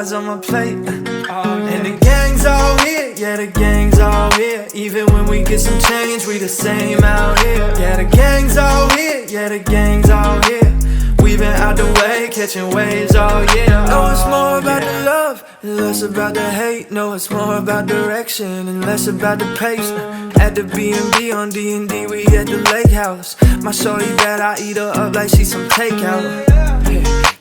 On my plate, and the gang's all here, yeah, the gang's all here. Even when we get some change, we the same out here. Yeah, the gang's all here, yeah, the gang's all here. We been out the way, catching waves all year. No, it's more about the love, and less about the hate. No, it's more about direction, and less about the pace. At the B&B on D&D, we at the lake house. My shorty bad, I eat her up like she's some takeout.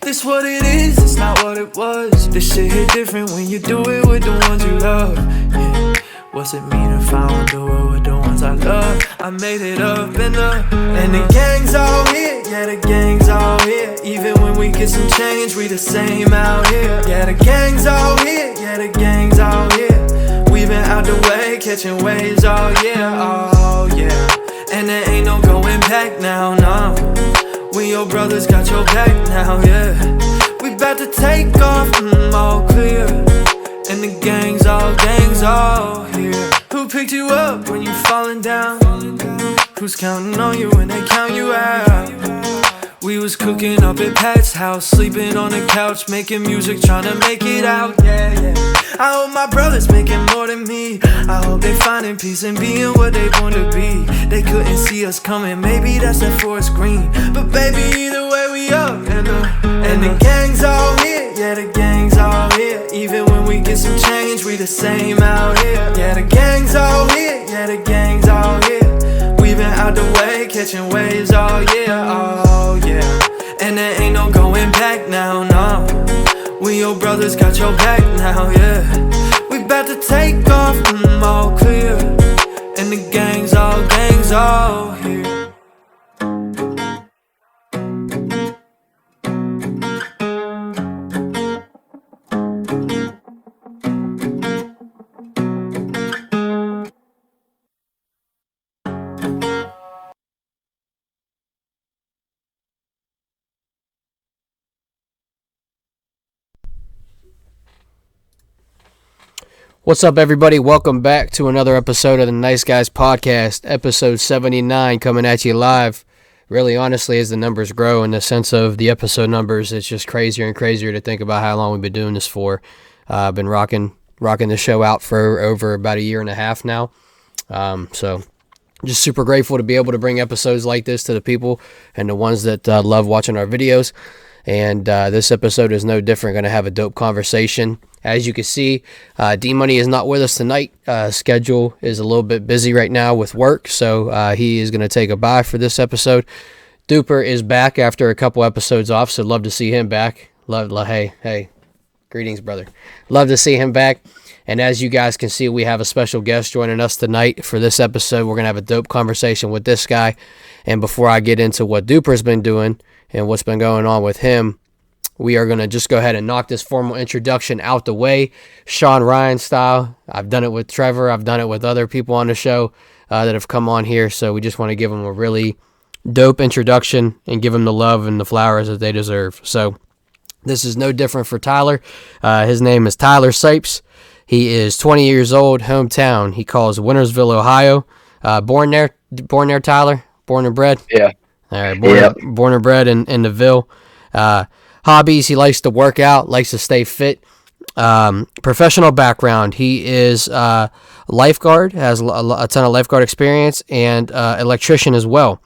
This what it is, it's not what it was. This shit hit different when you do it with the ones you love. Yeah. What's it mean if I don't do it with the ones I love? I made it up and up. And the gang's all here, yeah, the gang's all here. Even when we get some change, we the same out here. Yeah, the gang's all here, yeah, the gang's all here. We been out the way, catching waves all year, oh yeah. And there ain't no going back now, no. When your brothers got your back now, yeah. We bout to take off, all clear. And the gang's all here. Who picked you up when you falling down? Who's counting on you when they count you out? We was cooking up at Pat's house, sleeping on the couch, making music, trying to make it out, yeah, yeah. I hope my brothers making more than me. I hope they finding peace and being what they want to be. They couldn't see us coming, maybe that's that forest green. But baby, either way we up, and the gang's all here, yeah, the gang's all here. Even when we get some change, we the same out here. Yeah, the gang's all here, yeah, the gang's all here. We been out the way, catching waves all year, oh yeah. And there ain't no going back now, no. When your brothers got your back now, yeah. We bout to take off, all clear. And the gang's all here. What's up, everybody? Welcome back to another episode of the Nice Guys Podcast, episode 79, coming at you live. Really, honestly, as the numbers grow, in the sense of the episode numbers, it's just crazier and crazier to think about how long we've been doing this for. I've been rocking the show out for over about a year and a half now. So just super grateful to be able to bring episodes like this to the people and the ones that love watching our videos. And this episode is no different. Going to have a dope conversation. As you can see, D-Money is not with us tonight. Schedule is a little bit busy right now with work, so he is going to take a bye for this episode. Duper is back after a couple episodes off, so love to see him back. Hey, greetings, brother. Love to see him back. And as you guys can see, we have a special guest joining us tonight for this episode. We're going to have a dope conversation with this guy. And before I get into what Duper's been doing and what's been going on with him, we are going to just go ahead and knock this formal introduction out the way, Sean Ryan style. I've done it with Trevor. I've done it with other people on the show that have come on here. So we just want to give them a really dope introduction and give them the love and the flowers that they deserve. So this is no different for Tyler. His name is Tyler Sipes. He is 20 years old, hometown. He calls Wintersville, Ohio. Born there, Tyler? Born and bred? Yeah. All right, born and bred in the Ville. Hobbies, he likes to work out, likes to stay fit. Professional background, he is lifeguard, has a ton of lifeguard experience, and electrician as well.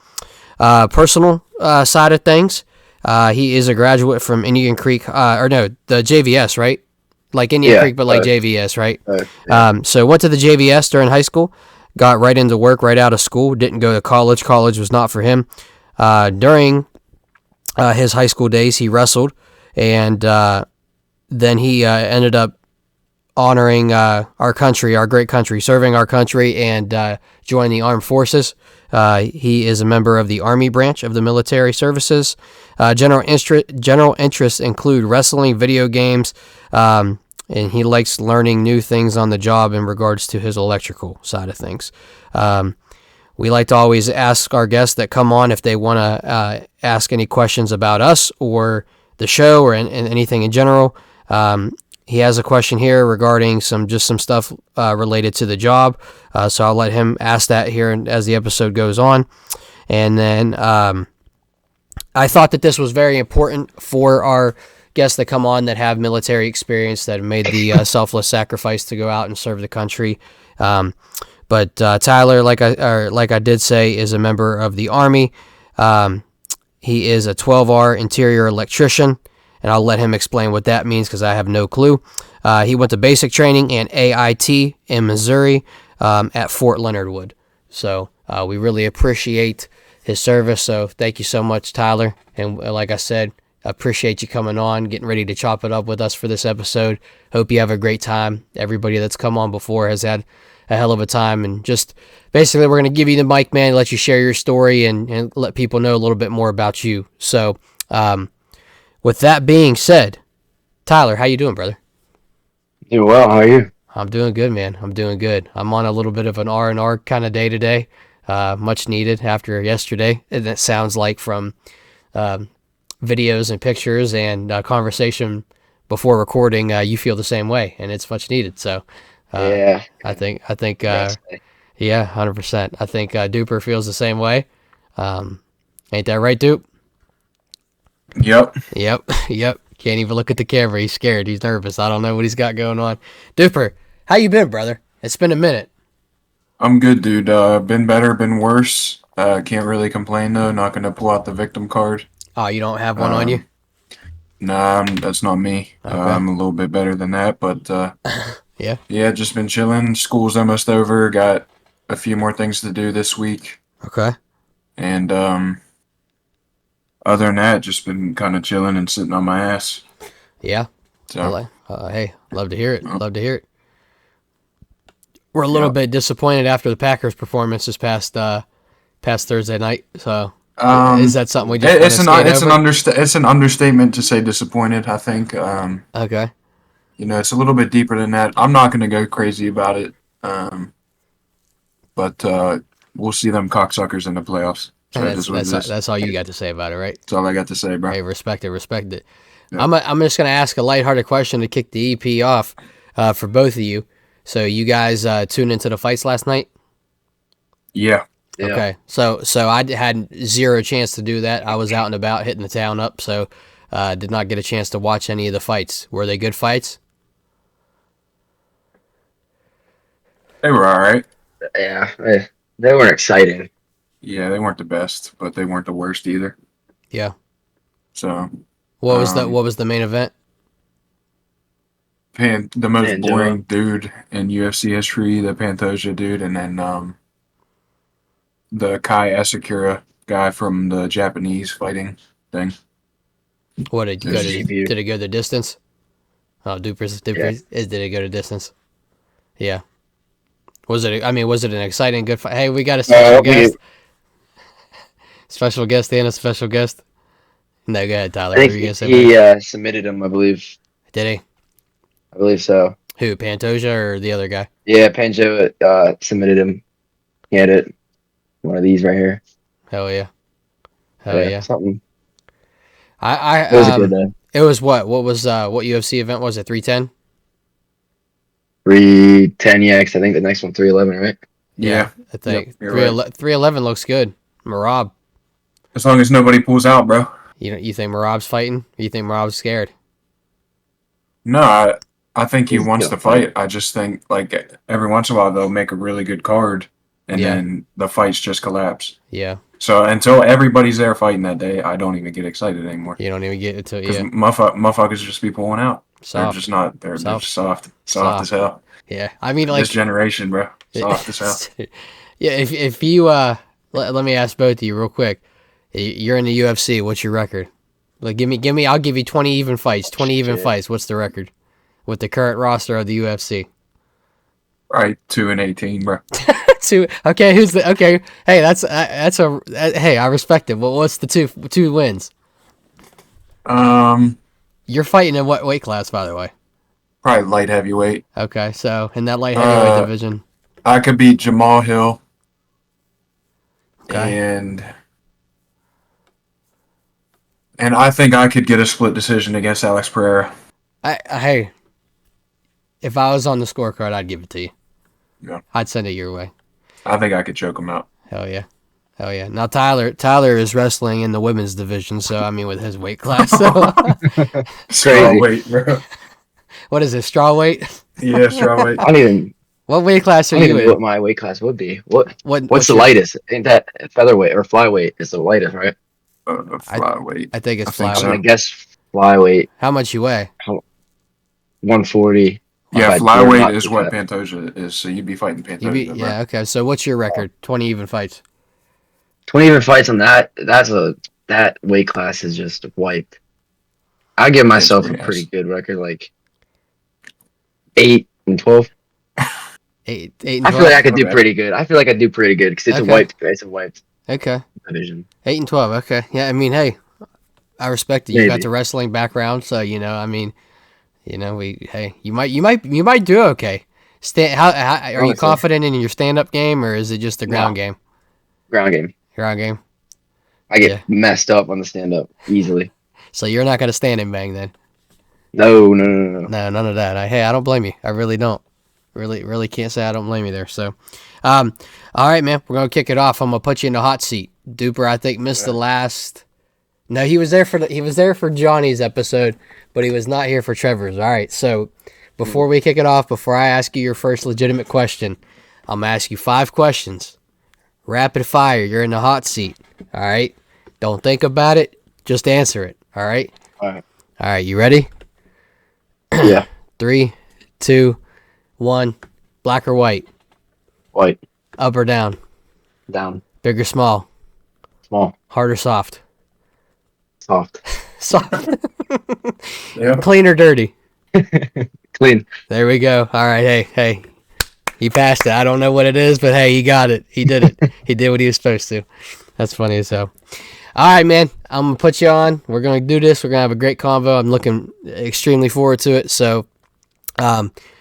Personal side of things, he is a graduate from Indian Creek, the JVS, right? Like Indian Creek, but like JVS, right? So went to the JVS during high school, got right into work right out of school, didn't go to college. College was not for him. During his high school days, he wrestled, and then he ended up honoring our country, our great country, serving our country, and joined the armed forces. He is a member of the Army branch of the military services. General interests include wrestling, video games, and he likes learning new things on the job in regards to his electrical side of things. We like to always ask our guests that come on if they want to ask any questions about us or the show or anything in general. He has a question here regarding some stuff related to the job. So I'll let him ask that here as the episode goes on. And then I thought that this was very important for our guests that come on that have military experience that have made the selfless sacrifice to go out and serve the country. But Tyler, like I did say, is a member of the Army. He is a 12R interior electrician, and I'll let him explain what that means because I have no clue. He went to basic training and AIT in Missouri at Fort Leonard Wood. So we really appreciate his service. So thank you so much, Tyler. And like I said, appreciate you coming on, getting ready to chop it up with us for this episode. Hope you have a great time. Everybody that's come on before has had a hell of a time. And just basically, we're going to give you the mic, man, let you share your story and let people know a little bit more about you. So with that being said, Tyler, how you doing, brother? Doing well. How are you? I'm doing good, man. I'm doing good. I'm on a little bit of an R&R kind of day today, much needed after yesterday. And it sounds like from videos and pictures and conversation before recording, you feel the same way, and it's much needed. So, Yeah. I think, yeah, 100%. I think Duper feels the same way. Ain't that right, Dupe? Yep. Yep. Can't even look at the camera. He's scared. He's nervous. I don't know what he's got going on. Duper, how you been, brother? It's been a minute. I'm good, dude. Been better, been worse. Can't really complain, though. Not going to pull out the victim card. Oh, you don't have one on you? Nah, that's not me. Okay. I'm a little bit better than that, but Yeah. yeah, just been chilling. School's almost over. Got a few more things to do this week. Okay. And other than that, just been kind of chilling and sitting on my ass. Yeah. So, Hey, love to hear it. Love to hear it. We're a little bit disappointed after the Packers' performance this past Thursday night. So, is that something we just it's an understatement to say disappointed, I think. Okay. It's a little bit deeper than that. I'm not going to go crazy about it. But we'll see them cocksuckers in the playoffs. So That's all you got to say about it, right? That's all I got to say, bro. Hey, respect it. Yeah. I'm just gonna ask a lighthearted question to kick the EP off for both of you. So you guys tuned into the fights last night? Yeah. Yeah. Okay. So I had zero chance to do that. I was out and about hitting the town up, so did not get a chance to watch any of the fights. Were they good fights? They were all right. Yeah. They weren't exciting. Yeah, they weren't the best, but they weren't the worst either. Yeah. So What was the main event? the most Pantoja. boring dude in UFC history, the Pantoja dude, and then the Kai Asakura guy from the Japanese fighting thing. What did There's did GPU. it go the distance? Oh, Duper's did it go the distance? Yeah. Was it an exciting good fight? Hey, we got a special guest. Special guest and a special guest. No, go ahead, Tyler. I What were you think gonna say? he submitted him, I believe. Did he? I believe so. Who, Pantoja or the other guy? Yeah, Panjo submitted him. He had it. One of these right here. Hell yeah. Hell yeah. Something. I It was a good day. It was what? What was what UFC event was it? 310? 310, yeah, 'cause I think the next one 311, right? Yeah. I think Yep, you're right. 311 looks good. Marab. As long as nobody pulls out, bro. You think Marab's fighting? Or you think Marab's scared? No, I think he He's wants gonna to fight. I just think like every once in a while they'll make a really good card, and Yeah. then the fights just collapse. Yeah. So until everybody's there fighting that day, I don't even get excited anymore. You don't even get it to Because yeah. motherfuckers just be pulling out. They're Soft. just not. They're Soft. just soft as hell. Yeah. I mean This like generation, bro, soft as hell. Yeah, if you let me ask both of you real quick. You're in the UFC, what's your record? Like give me I'll give you 20 even fights. 20 even fights. What's the record with the current roster of the UFC? Right, 2-18, bro. Okay, who's the okay? Hey, hey, I respect it. Well, what's the two wins? You're fighting in what weight class, by the way? Probably light heavyweight. Okay, so in that light heavyweight division, I could beat Jamal Hill. Okay. And I think I could get a split decision against Alex Pereira. hey, if I was on the scorecard, I'd give it to you. Yeah. I'd send it your way. I think I could choke him out. Hell yeah. Oh yeah. Now Tyler is wrestling in the women's division, so I mean with his weight class. So Straw weight, bro. what is it? Straw weight? Yeah, straw weight. I don't even. What weight class I are don't you even know what in? my weight class would be. What's the your- lightest? Ain't that featherweight or flyweight? Is the lightest, right? Flyweight. I think it's I think flyweight. I'm so. gonna guess flyweight, How much you weigh? 140. Yeah, If I dare flyweight not is be what fat. Pantoja is, so you'd be fighting Pantoja, bro. Yeah, okay. So what's your record? 20 even fights. 20 even fights on that. That weight class is just wiped. I give myself a pretty pretty nice. good record, like 8-12. 8 and I 12. feel like I could Not do bad. pretty good. I feel like I do pretty good because it's Okay. a wiped. It's a wiped Okay. division. 8 and 12. Okay. Yeah, I mean, hey, I respect it. You got Maybe. the wrestling background, so I mean, you might do okay. How are you Honestly. confident in your stand-up game, or is it just the ground game? Ground game. Ground game. I get Yeah. messed up on the stand up easily. So you're not gonna stand and bang then? No. No, none of that. I don't blame you. I really don't. Really can't say I don't blame you there. So, all right, man, we're gonna kick it off. I'm gonna put you in the hot seat. Duper, I think missed the last. No, he was there for Johnny's episode, but he was not here for Trevor's. All right, so before we kick it off, before I ask you your first legitimate question, I'm gonna ask you 5 questions. Rapid fire. You're in the hot seat. All right. Don't think about it. Just answer it. All right. All right. All right. You ready? Yeah. 3, 2, 1. Black or white? White. Up or down? Down. Big or small? Small. Hard or soft? Soft. Soft. Yeah. Clean or dirty? Clean. There we go. All right. Hey. He passed it. I don't know what it is, but hey, he got it. He did it. He did what he was supposed to. That's funny as hell. All right, man. I'm going to put you on. We're going to do this. We're going to have a great convo. I'm looking extremely forward to it. So,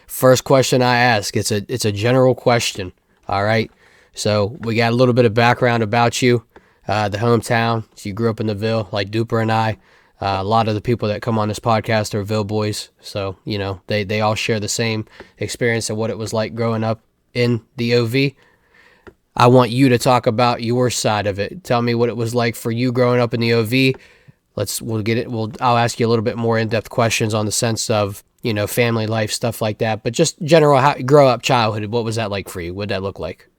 first question I ask, it's a general question. All right. So we got a little bit of background about you, the hometown. So you grew up in the Ville, like Duper and I. A lot of the people that come on this podcast are Ville boys. So, they all share the same experience of what it was like growing up in the OV. I want you to talk about your side of it. Tell me what it was like for you growing up in the OV. I'll ask you a little bit more in-depth questions on the sense of, family life, stuff like that. But just general how grow up childhood, what was that like for you? What did that look like?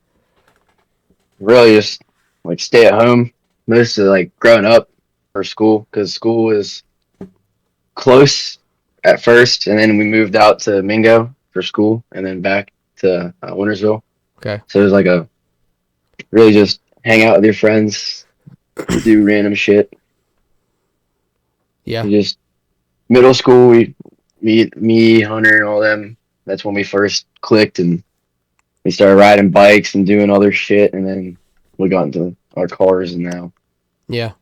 Really just like stay at home. Most of like growing up for school because school was close at first, and then we moved out to Mingo for school, and then back to Wintersville. Okay. So it was like a really just hang out with your friends, do random shit. Yeah. Just middle school, me, Hunter, and all them. That's when we first clicked, and we started riding bikes and doing other shit, and then we got into our cars, and now Yeah.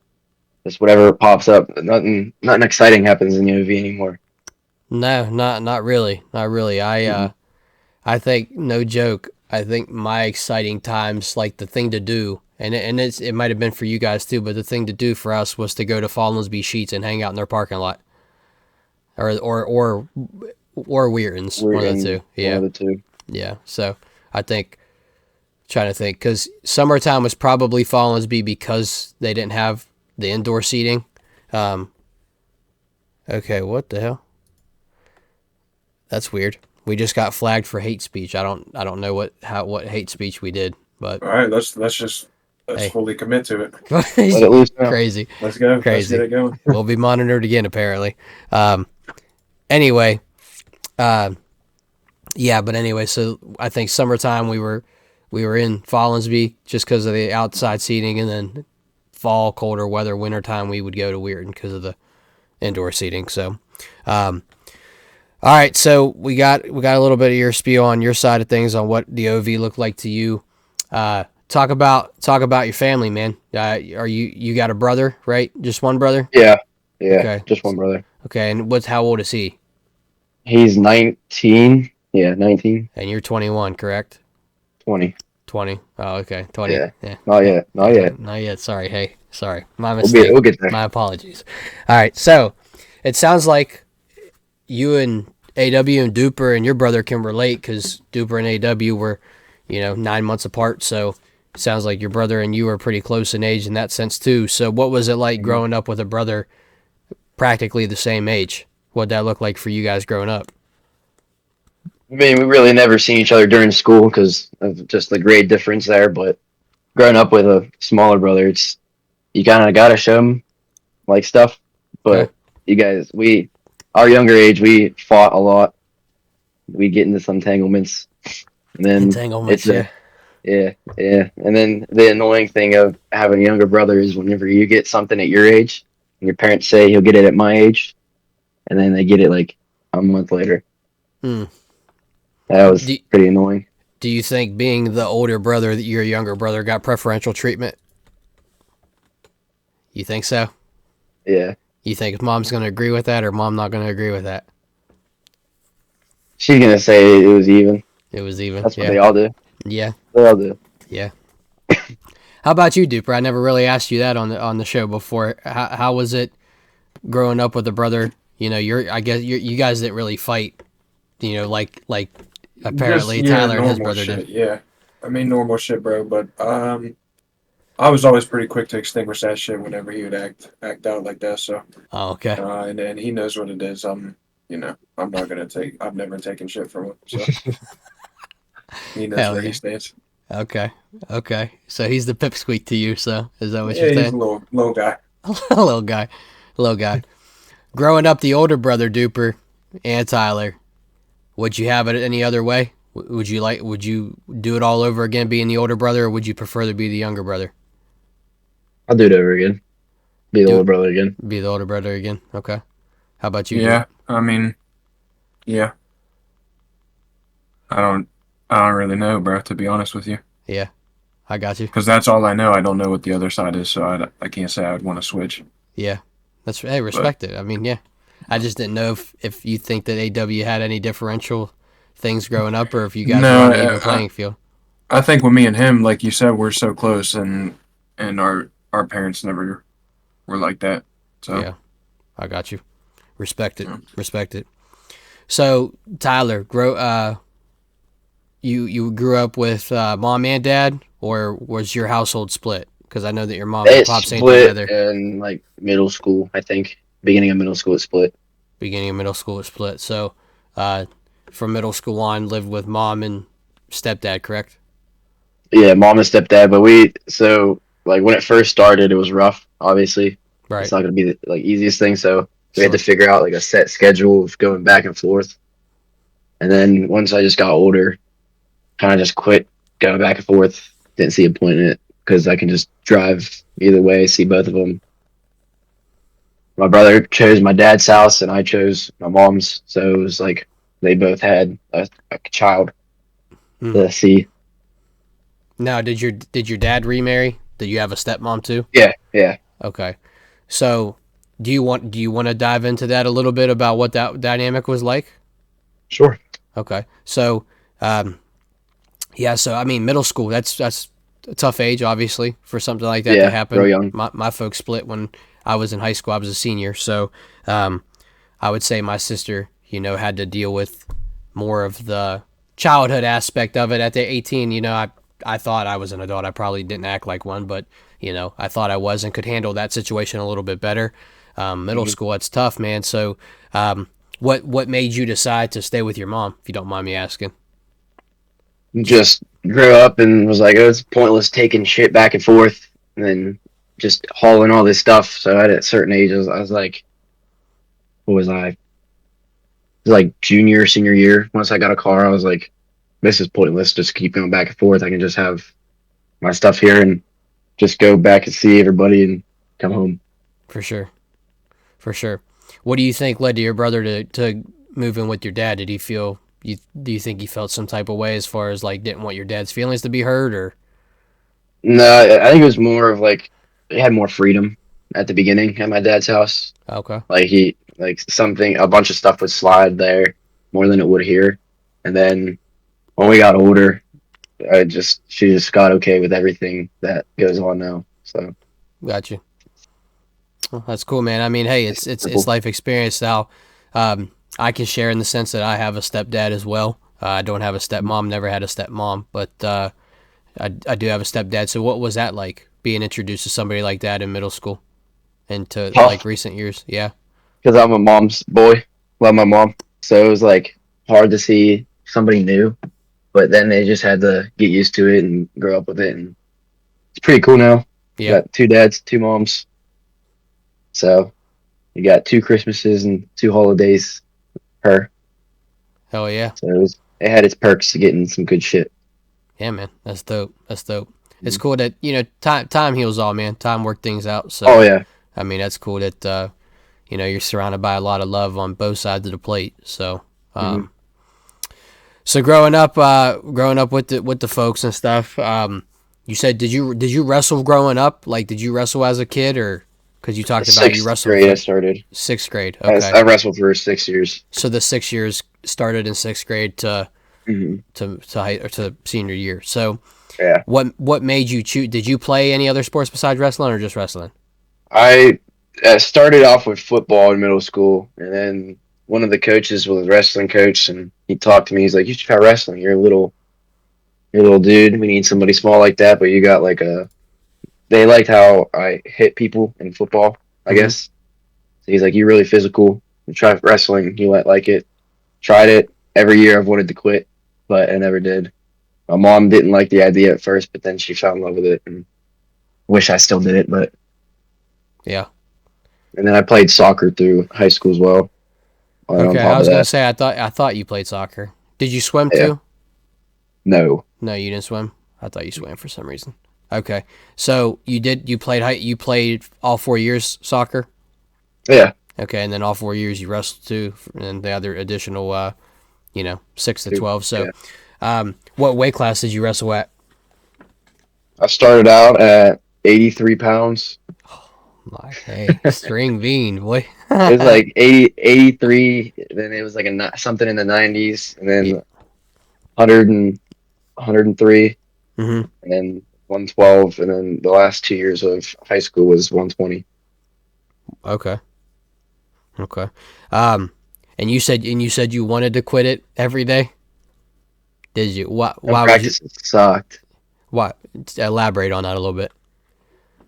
just whatever pops up. Nothing exciting happens in the OV anymore. No, not really. Not really. I think, no joke, I think my exciting times, like the thing to do, and it might have been for you guys too, but the thing to do for us was to go to Fallonsby Sheets and hang out in their parking lot. Or Weirton's, one of the two. Yeah. One of the two. Yeah. So I think, trying to think, because summertime was probably Fallonsby because they didn't have the indoor seating. Okay, what the hell? That's weird. We just got flagged for hate speech. I don't know what hate speech we did, but All right, let's Hey. fully commit to it. Let it loose now. crazy. Let's go. Crazy. Let's get it going. We'll be monitored again, apparently. Anyway, yeah, but anyway, so I think summertime we were in Fallonsby just because of the outside seating, and then fall, colder weather, wintertime, we would go to Weirton because of the indoor seating. So, all right, so we got a little bit of your spiel on your side of things on what the OV looked like to you. Talk about your family, man. You got a brother, right? Just one brother? Yeah. Okay. Just one brother. Okay, and how old is he? He's 19. Yeah, 19. And you're 21, correct? 20. 20. Oh, okay. 20. Yeah. Not yet. Not yet. Sorry. Hey, sorry. My We'll mistake. get there. My apologies. All right. So it sounds like you and AW and Duper and your brother can relate because Duper and AW were, 9 months apart. So sounds like your brother and you are pretty close in age in that sense too. So what was it like Mhm. growing up with a brother practically the same age? What'd that look like for you guys growing up? I mean, we really never seen each other during school because of just the grade difference there. But growing up with a smaller brother, it's you kind of gotta show him like stuff. Okay. But you guys, our younger age, we fought a lot. We get into some entanglements, and then Entanglements, yeah. yeah. And then the annoying thing of having a younger brother is whenever you get something at your age, and your parents say he'll get it at my age, and then they get it like a month later. Hmm. That was Do, pretty annoying. do you think being the older brother that your younger brother got preferential treatment? You think so? Yeah. You think mom's going to agree with that or mom not going to agree with that? She's gonna say it was even. It was even. That's what Yeah. they all do. Yeah. They all do. Yeah. How about you, Duper? I never really asked you that on the show before. How was it growing up with a brother? You know, I guess you guys didn't really fight. You know, like apparently Just, yeah, Tyler and his normal brother shit, did. yeah. I mean, normal shit, bro. But I was always pretty quick to extinguish that shit whenever he would act out like that. So, Oh, okay. and he knows what it is. I'm not gonna take. I've never taken shit from him, so he knows Hell where yeah. he stands. Okay. Okay. So he's the pipsqueak to you. So is that what Yeah, you're he's a saying? little guy. Little guy. Little guy. Growing up, the older brother, Duper, and Tyler. Would you have it any other way? Would you do it all over again being the older brother, or would you prefer to be the younger brother? I'll do it over again. Be the Do- older brother again. Be the older brother again. Okay. How about you? Yeah, I mean, yeah. I don't really know, bro. To be honest with you, Dude? Yeah. I got you. because that's all I know. I don't know what the other side is, so I can't say I would want to switch. Yeah. Hey, respect it. I mean, yeah. I just didn't know if you think that AW had any differential things growing up, or if you guys No, were on an even playing field. I think with me and him, like you said, we're so close, and our parents never were like that. So Yeah. I got you. Respect it. Yeah. Respect it. So Tyler, you grew up with mom and dad, or was your household split? Because I know that your mom and It pops ain't split together. in like middle school, I think. Beginning of middle school, it split. Beginning of middle school, it split. So from middle school on, lived with mom and stepdad, correct? Yeah, mom and stepdad. But so like when it first started, it was rough. Obviously, Right. it's not gonna be the like easiest thing. So we had to Sure. figure out like a set schedule of going back and forth. And then once I just got older, kind of just quit going back and forth. Didn't see a point in it because I can just drive either way, see both of them. My brother chose my dad's house and I chose my mom's, so it was like they both had a child Hmm. to see. Now, did your dad remarry? Did you have a stepmom too? Yeah. Okay. So do you want to dive into that a little bit about what that dynamic was like? Sure. Okay. So, yeah. So I mean, middle school. That's a tough age, obviously, for something like that Yeah, to happen. real young. My folks split when I was in high school. I was a senior, so I would say my sister, had to deal with more of the childhood aspect of it. At the 18, I thought I was an adult. I probably didn't act like one, but I thought I was and could handle that situation a little bit better. Middle school, it's tough, man. So, what made you decide to stay with your mom, if you don't mind me asking? Just grew up and was like, oh, it's pointless taking shit back and forth and then just hauling all this stuff. So at a certain age, I was like, what was I? It was like junior, senior year. Once I got a car, I was like, this is pointless. Just keep going back and forth. I can just have my stuff here and just go back and see everybody and come home. For sure. For sure. What do you think led to your brother to move in with your dad? Did he feel do you think he felt some type of way as far as like didn't want your dad's feelings to be hurt, or No, I think it was more of like, he had more freedom at the beginning at my dad's house. okay. Like a bunch of stuff would slide there more than it would here. And then when we got older, she just got okay with everything that goes on now. So Got you. Well, that's cool, man. I mean, hey, it's life experience now. I can share in the sense that I have a stepdad as well. I don't have a stepmom, never had a stepmom, but I do have a stepdad. So what was that like, being introduced to somebody like that in middle school and to Tough. like recent years? Yeah. Because I'm a mom's boy. Love my mom. So it was like hard to see somebody new. But then they just had to get used to it and grow up with it. And it's pretty cool now. Yeah. Got 2 dads, 2 moms. So you got 2 Christmases and 2 holidays per. Hell yeah. So it had its perks to getting some good shit. Yeah, man. That's dope. That's dope. It's cool that, time heals all, man. Time worked things out. So, Oh yeah. I mean, that's cool that, you're surrounded by a lot of love on both sides of the plate. So, so growing up with the folks and stuff, you said, did you wrestle growing up? Like, did you wrestle as a kid, or because you talked about you wrestled? Grade I started. 6th grade. Okay. I wrestled for 6 years. So the 6 years started in 6th grade to Mhm. to senior year. So Yeah. what made you choose? Did you play any other sports besides wrestling, or just wrestling? I started off with football in middle school, and then one of the coaches was a wrestling coach, and he talked to me. He's like, "You should try wrestling. You're a little dude. We need somebody small like that, but you got like a." They liked how I hit people in football, I Mhm. guess. So he's like, "You're really physical. You try wrestling. You might like it." Tried it. Every year I've wanted to quit, but I never did. My mom didn't like the idea at first, but then she fell in love with it, and wish I still did it, but. Yeah. And then I played soccer through high school as well. Okay. I was gonna say, I thought you played soccer. Did you swim Yeah. too? No. No, you didn't swim. I thought you swam for some reason. Okay. So you played all 4 years soccer? Yeah. Okay, and then all 4 years you wrestled too, and the other additional 6 to 12. So what weight class did you wrestle at? I started out at 83 pounds. Like, hey, string bean, boy. It was like 83. Then it was like something in the 90s, and then Yeah. 100 and 103, hmm and then 112, and then the last 2 years of high school was 120. Okay. And you said you wanted to quit it every day. Did you? Why would you? Practices sucked. Why? Elaborate on that a little bit.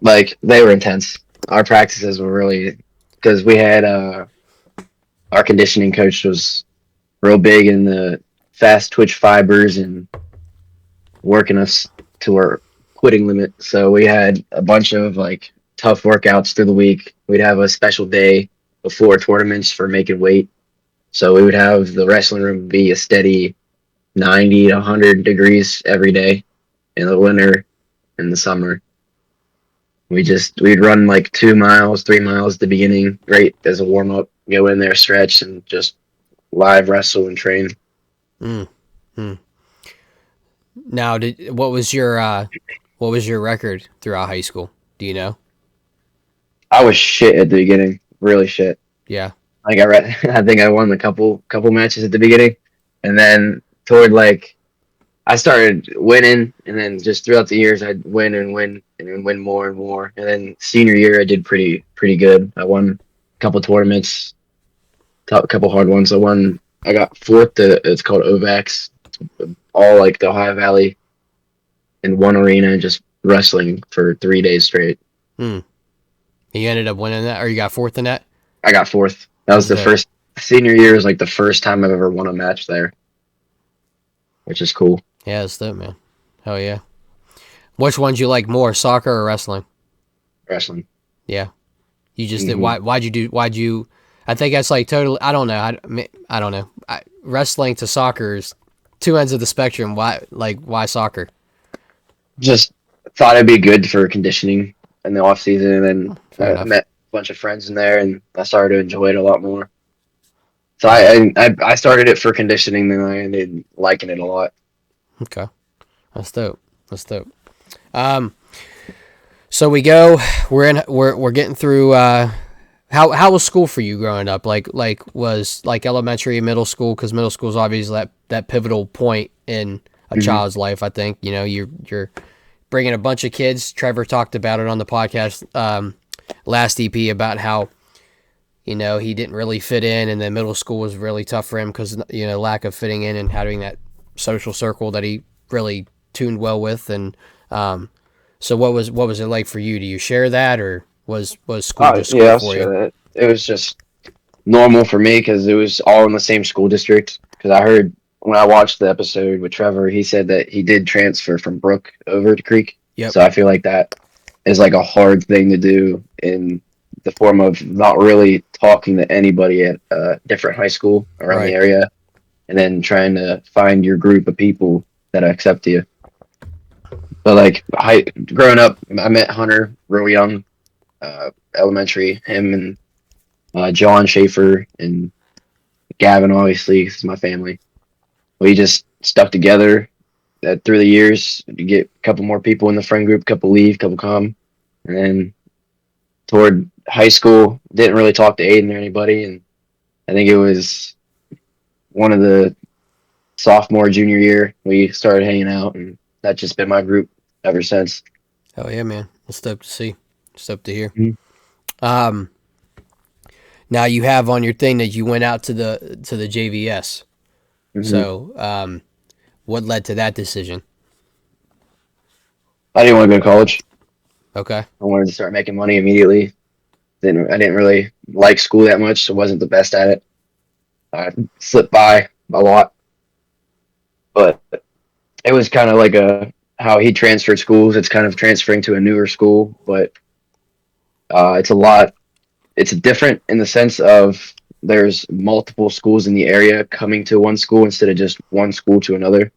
Like they were intense. Our practices were really because we had our conditioning coach was real big in the fast twitch fibers and working us to our quitting limit. So we had a bunch of like tough workouts through the week. We'd have a special day before tournaments for making weight. So we would have the wrestling room be a steady 90 to 100 degrees every day in the winter and the summer. We'd run like 2 miles, 3 miles at the beginning, right as a warm up, go in there, stretch, and just live wrestle and train. Now, what was your record throughout high school? Do you know? I was shit at the beginning, really shit. Yeah. Like I think I won a couple matches at the beginning, and then toward like I started winning, and then just throughout the years I'd win and win and then win more and more. And then senior year I did pretty good. I won a couple tournaments, a couple hard ones. I got 4th. It's called OVAX, all like the Ohio Valley, in one arena, just wrestling for 3 days straight. You ended up winning that, or you got 4th in that? I got 4th. That was the Okay. first senior year. Was like the first time I've ever won a match there, which is cool. Yeah, that's dope, man. Hell yeah. Which ones you like more, soccer or wrestling? Wrestling. Yeah. You just did. Mhm. Why'd you? I think that's like totally. I don't know. I don't know. Wrestling to soccer is 2 ends of the spectrum. Why soccer? Just thought it'd be good for conditioning in the off season, and then Fair I enough. met a bunch of friends in there, and I started to enjoy it a lot more. So I started it for conditioning, then I ended liking it a lot. Okay, that's dope. That's dope. So we're getting through. How was school for you growing up? Was elementary, middle school? Because middle school is obviously that pivotal point in a child's life. I think you're bringing a bunch of kids. Trevor talked about it on the podcast last EP about how he didn't really fit in, and then middle school was really tough for him because lack of fitting in and having that social circle that he really tuned well with. And so what was it like for you? Do you share that, or was school just school Yeah, I'll for you? share that. It was just normal for me because it was all in the same school district. Because I heard when I watched the episode with Trevor, he said that he did transfer from Brook over to Creek. Yep. So I feel like that is like a hard thing to do in the form of not really talking to anybody at a different high school around Right. the area, and then trying to find your group of people that accept you. But like growing up, I met Hunter real young, elementary. Him and John Schaefer and Gavin, obviously, 'cause it's my family. We just stuck together. That through the years, you get a couple more people in the friend group, couple leave, couple come, and then toward high school, didn't really talk to Aiden or anybody, and I think it was one of the sophomore junior year we started hanging out, and that's just been my group ever since. Oh yeah, man. It's dope to see. It's dope to hear. Mhm. Um, now you have on your thing that you went out to the JVS. Mhm. So, what led to that decision? I didn't want to go to college. Okay. I wanted to start making money immediately. I didn't really like school that much, so wasn't the best at it. I slipped by a lot, but it was kind of like how he transferred schools. It's kind of transferring to a newer school, but it's a lot. It's different in the sense of there's multiple schools in the area coming to one school instead of just one school to another.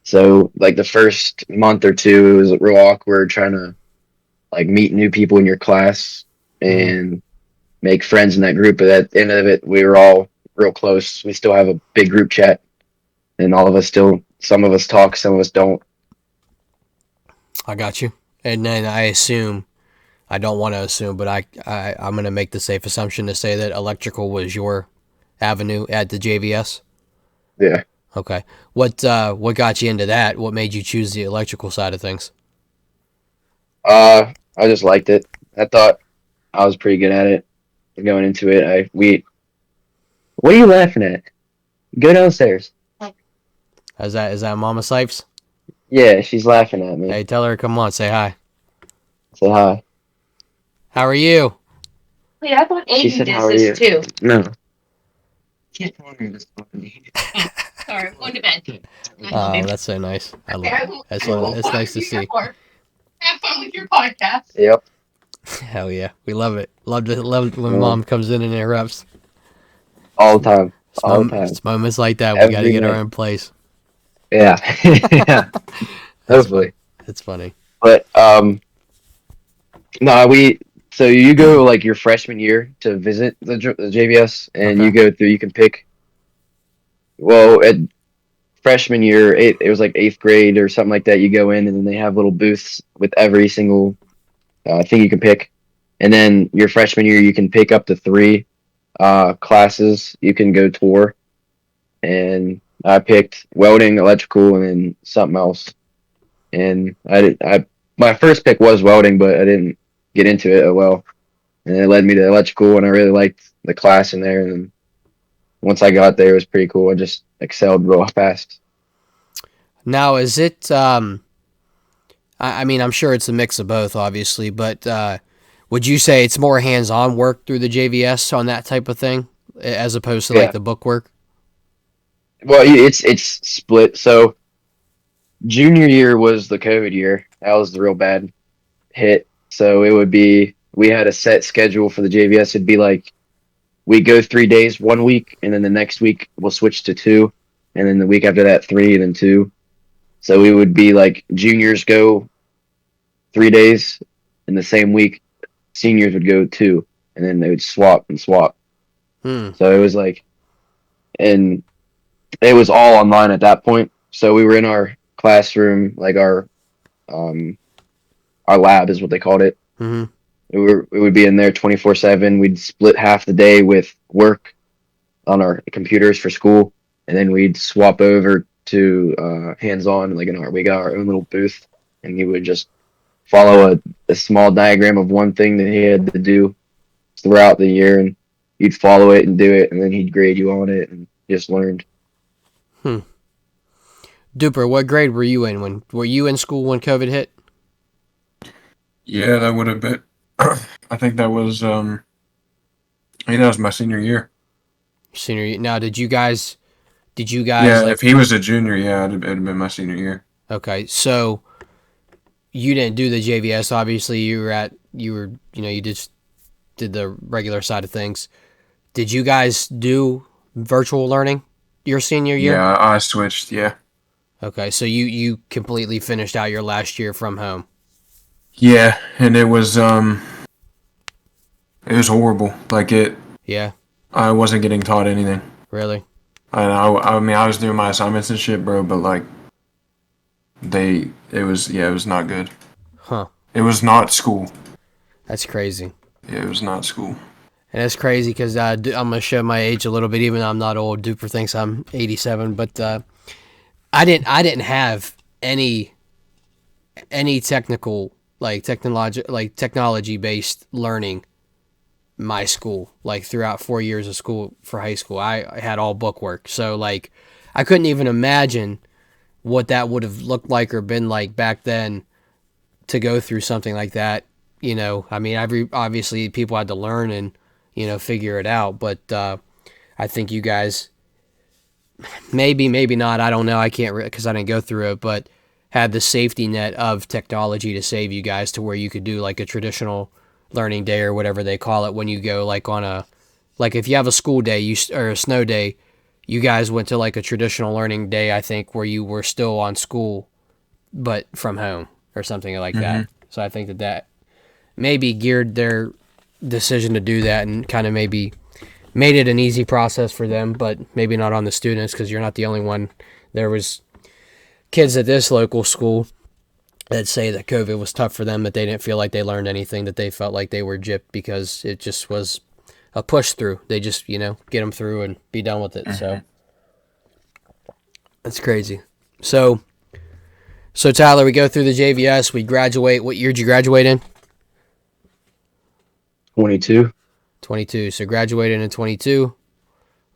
So like the first month or two, it was real awkward trying to like meet new people in your class and make friends in that group. But at the end of it, we were all real close. We still have a big group chat, and all of us still. Some of us talk, some of us don't. I got you. And then I assume, I don't want to assume, but I'm going to make the safe assumption to say that electrical was your avenue at the JVS. Yeah. Okay. What got you into that? What made you choose the electrical side of things? I just liked it. I thought I was pretty good at it going into it. What are you laughing at? Go downstairs. Is that Mama Sipes? Yeah, she's laughing at me. Hey, tell her come on, say hi. Say hi. How are you? Wait, I thought She Aiden said, did "How are this you?" too. No. Sorry, I'm going to bed. I love Oh, you. that's so nice. Okay, I will- That's I will it's nice to find you see. more. Have fun with your podcast. Yep. Hell yeah, we love it. Love when Yeah. Mom comes in and interrupts. All the time. All the time. It's moments like that we got to Every get our night. own place. Yeah. Yeah. Hopefully. It's funny. But no, so you go like your freshman year to visit the JVS, and you go through. You can pick. Well, at freshman year, it was like eighth grade or something like that. You go in, and then they have little booths with every single thing you can pick. And then your freshman year, you can pick up to 3 classes you can go tour. And I picked welding, electrical, and then something else. And my first pick was welding, but I didn't get into it well. And it led me to electrical, and I really liked the class in there. And then once I got there, it was pretty cool. I just excelled real fast. Now, is it? I mean, I'm sure it's a mix of both, obviously, but would you say it's more hands-on work through the JVS on that type of thing, as opposed to like the book work? Well, it's split. So junior year was the COVID year. That was the real bad hit. So it would be, we had a set schedule for the JVS. It'd be like we go 3 days 1 week, and then the next week we'll switch to 2, and then the week after that 3, and then 2. So we would be like juniors go 3 days in the same week, seniors would go 2, and then they would swap and swap. So it was like, and it was all online at that point. So we were in our classroom, like our lab is what they called it. Mm-hmm. We would be in there 24/7. We'd split half the day with work on our computers for school, and then we'd swap over to hands-on. Like we got our own little booth, and he would just follow a small diagram of one thing that he had to do throughout the year, and you'd follow it and do it, and then he'd grade you on it, and just learned. Duper, what grade were you in when were you in school when COVID hit? Yeah, that would have been. I think that was. I think that was my senior year. Senior year. Now, did you guys Yeah, like? if he was a junior, yeah, it'd have been my senior year. Okay, so you didn't do the JVS. Obviously, you just did the regular side of things. Did you guys do virtual learning your senior year? Yeah, I switched. Yeah, Okay, so you completely finished out your last year from home. yeah, and it was horrible. Like Yeah, I wasn't getting taught anything. really? And I mean, I was doing my assignments and shit, bro. But like, it was not good. Huh. It was not school. That's crazy. Yeah, it was not school. And that's crazy because I'm going to show my age a little bit, even though I'm not old. Duper thinks I'm 87. But I didn't have any technical, technology-based learning my school, like throughout 4 years of school for high school. I had all book work. So, like, I couldn't even imagine what that would have looked like or been like back then to go through something like that. You know, I mean, obviously people had to learn and, figure it out. But I think you guys, maybe not, I don't know. I can't, because I didn't go through it, but had the safety net of technology to save you guys to where you could do like a traditional learning day or whatever they call it when you go like on a, like if you have a school day or a snow day, you guys went to like a traditional learning day, I think, where you were still on school, but from home or something like that. So I think that maybe geared their decision to do that and kind of maybe made it an easy process for them, but maybe not on the students because you're not the only one. There was kids at this local school that say that COVID was tough for them, that they didn't feel like they learned anything, that they felt like they were gypped because it just was a push through. They just, get them through and be done with it. So that's crazy. So Tyler, we go through the JVS, we graduate. What year did you graduate in? 22. 22. So graduated in 22.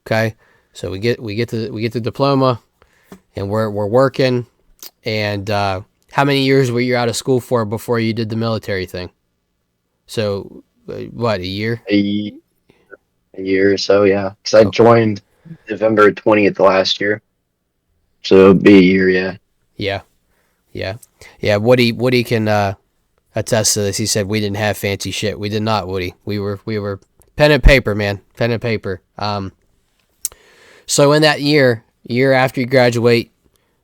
Okay. So we get the diploma and we're working. And how many years were you out of school for before you did the military thing? So what, a year? A year or so, yeah. Because I joined November 20th last year. So it'll be a year, yeah. Yeah. Woody can attest to this. He said we didn't have fancy shit. We did not, Woody. We were pen and paper, man. Pen and paper. So in that year after you graduate,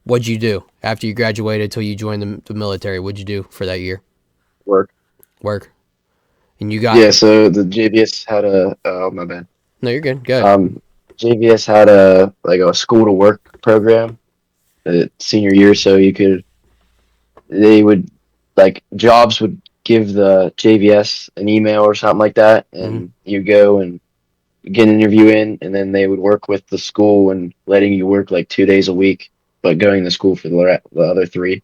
what'd you do? After you graduated till you joined the military, what'd you do for that year? Work. And you got... Yeah, so the JVS had oh, my bad. No, you're good. Go ahead. JVS had a school to work program senior year, so jobs would give the JVS an email or something like that, and you go and get an interview in, and then they would work with the school and letting you work like 2 days a week, but going to school for the other 3.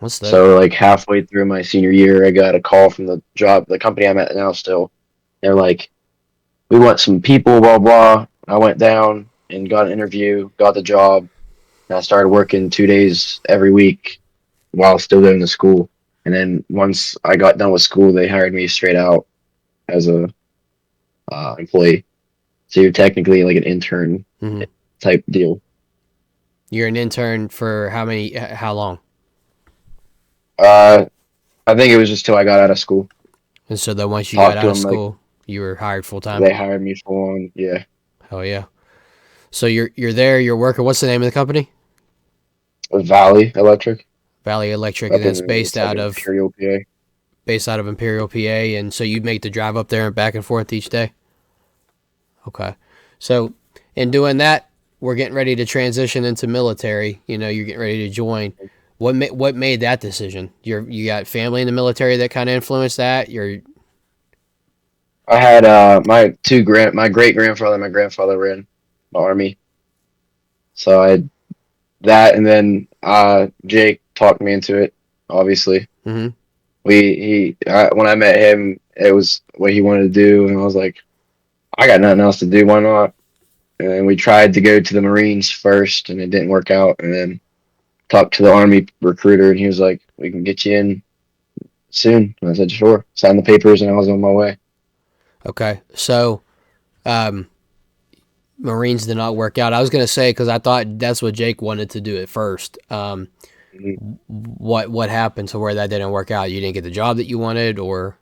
What's that? So like halfway through my senior year, I got a call from the company I'm at now still. They're like, we want some people, blah, blah. I went down and got an interview, got the job, and I started working 2 days every week while still going to school. And then once I got done with school, they hired me straight out as a employee. So you're technically like an intern type deal. You're an intern for how long? I think it was just till I got out of school. And so then once you got out of school, you were hired full time? They hired me full on, yeah. Oh, yeah. So you're there, you're working. What's the name of the company? Valley Electric. Valley Electric, and it's based out of Imperial, PA. Based out of Imperial, PA, and so you make the drive up there and back and forth each day? Okay. So in doing that, we're getting ready to transition into military. You're getting ready to join. What made that decision? You got family in the military that kind of influenced that? I had my great grandfather and my grandfather were in the Army, so I had that, and then Jake talked me into it. Obviously, when I met him, it was what he wanted to do, and I was like, I got nothing else to do. Why not? And then we tried to go to the Marines first, and it didn't work out. And then talked to the Army recruiter, and he was like, "We can get you in soon." And I said, "Sure." Signed the papers, and I was on my way. Okay. So, Marines did not work out. I was gonna say because I thought that's what Jake wanted to do at first. What happened to where that didn't work out? You didn't get the job that you wanted, or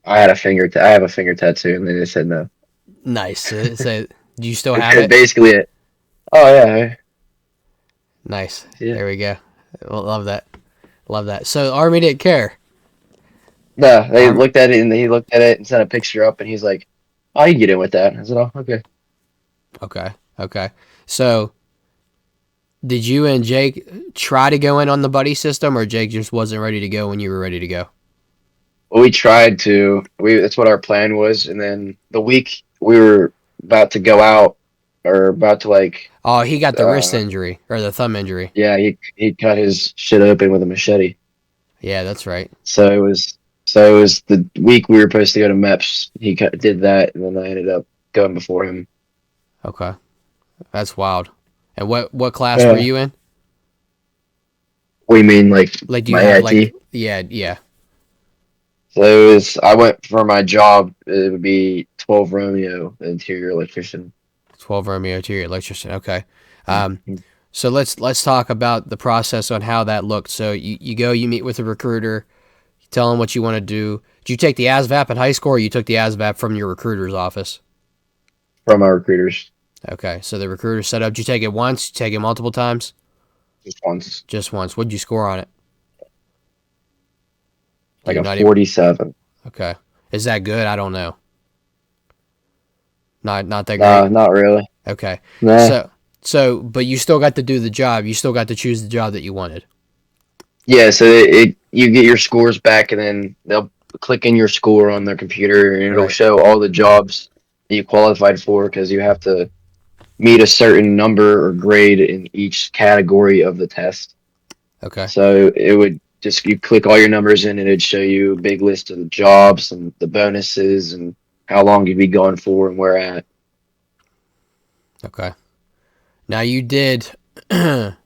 I had a I have a finger tattoo, and they said no. nice. So, do you still have That's it? basically it. Oh yeah, Nice. Yeah. There we go. Love that. Love that. So Army didn't care. no. They Army- looked at it, and he looked at it and sent a picture up, and he's like, "Oh, you can get in with that." I said, "Oh, okay." Okay. Okay. So, did you and Jake try to go in on the buddy system, or Jake just wasn't ready to go when you were ready to go? Well, we tried to. That's what our plan was, and then the week we were about to go out, or about to like, Oh, he got the wrist Uh, injury or the thumb injury. yeah, he cut his shit open with a machete. Yeah, that's right. So it was the week we were supposed to go to MEPS. Did that, and then I ended up going before him. Okay. That's wild. And what class Yeah. were you in? What do you mean, like Like, do you my have IT? like? Yeah. So it was. I went for my job. It would be 12 Romeo, the interior electrician. 12 Romeo to your electrician. Okay. So let's talk about the process on how that looked. So you go, you meet with a recruiter, you tell him what you want to do. Did you take the ASVAP in high school, or you took the ASVAP from your recruiter's office? From our recruiters. Okay. So the recruiter set up. Did you take it once? Did you take it multiple times? Just once, Just once. What'd you score on it? like You're a not even- 47. Okay. Is that good? I don't know. Not that Nah, great. not really. Okay. Nah. But you still got to do the job. You still got to choose the job that you wanted. Yeah, so you get your scores back, and then they'll click in your score on their computer, and it'll Right. show all the jobs that you qualified for, because you have to meet a certain number or grade in each category of the test. Okay. So it would just, you click all your numbers in, and it'd show you a big list of the jobs and the bonuses and how long you'd be going for and where at. Okay. Now you did. All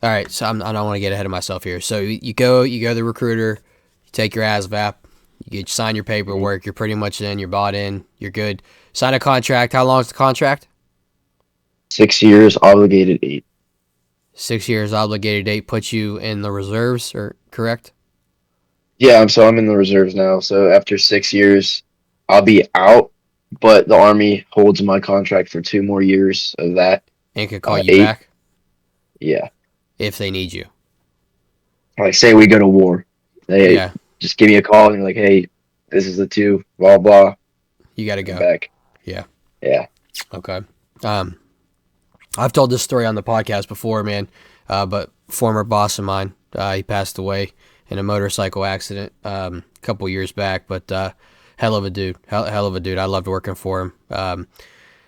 right. So I don't want to get ahead of myself here. So you go to the recruiter, you take your ASVAP, you sign your paperwork. You're pretty much in. You're bought in. You're good. Sign a contract. How long is the contract? 6 years, obligated 8. 6 years, obligated 8. Puts you in the reserves, or correct? Yeah, I'm in the reserves now. So after 6 years, I'll be out, but the Army holds my contract for 2 more years of that. And can call you 8. back Yeah. if they need you. Like, say we go to war. They Yeah. just give me a call and you're like, hey, this is the 2, blah, blah. You got to Go go. back. Yeah. Yeah. Okay. I've told this story on the podcast before, man. But former boss of mine, he passed away in a motorcycle accident a couple years back. But hell of a dude. Hell of a dude. I loved working for him.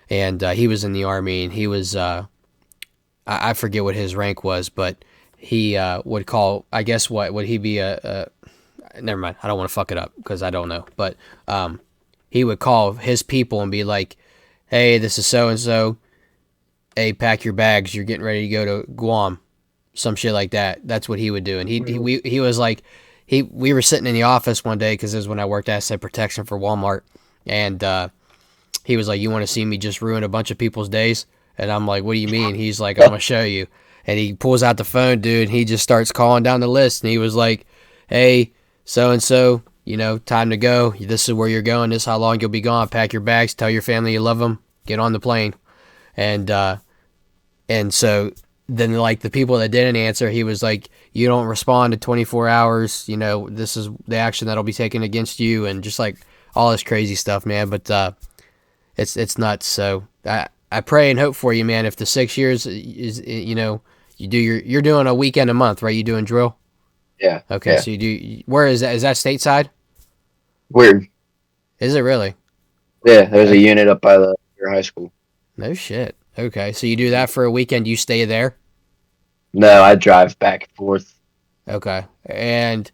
And he was in the Army, and he was I forget what his rank was, but he would call. I guess what would he be a never mind. I don't want to fuck it up because I don't know. But he would call his people and be like, "Hey, this is so and so. Hey, pack your bags. You're getting ready to go to Guam." Some shit like that. That's what he would do. And he was like, we were sitting in the office one day because it was when I worked asset protection for Walmart, and he was like, "You want to see me just ruin a bunch of people's days?" And I'm like, "What do you mean?" He's like, "I'm gonna show you." And he pulls out the phone, dude. And he just starts calling down the list, and he was like, "Hey, so and so, time to go. This is where you're going. This is how long you'll be gone. Pack your bags. Tell your family you love them. Get on the plane." And so then, like, the people that didn't answer, he was like, "You don't respond to 24 hours. This is the action that'll be taken against you," and just like all this crazy stuff, man. But it's nuts. So I pray and hope for you, man. If the 6 years is, you're doing a weekend a month, right? You doing drill? Yeah. Okay, Yeah. so you do. Where is that? Is that stateside? Weird. Is it really? Yeah, there's a unit up by your high school. No shit. Okay, so you do that for a weekend. You stay there. No, I drive back and forth. Okay, and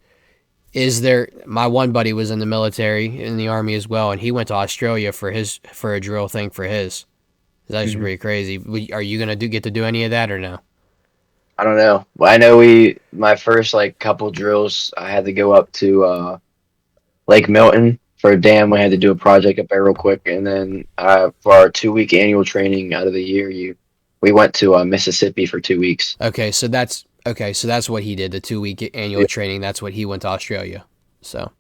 is there? My one buddy was in the military, in the Army as well, and he went to Australia for a drill thing for his. It's actually pretty crazy. Are you gonna get to do any of that or no? I don't know. Well, I know my first like couple drills, I had to go up to Lake Milton for a dam. We had to do a project up there real quick, and then for our 2 week annual training out of the year, we went to Mississippi for 2 weeks. Okay, so that's what he did. The 2 week annual Yeah. training. That's what he went to Australia. So,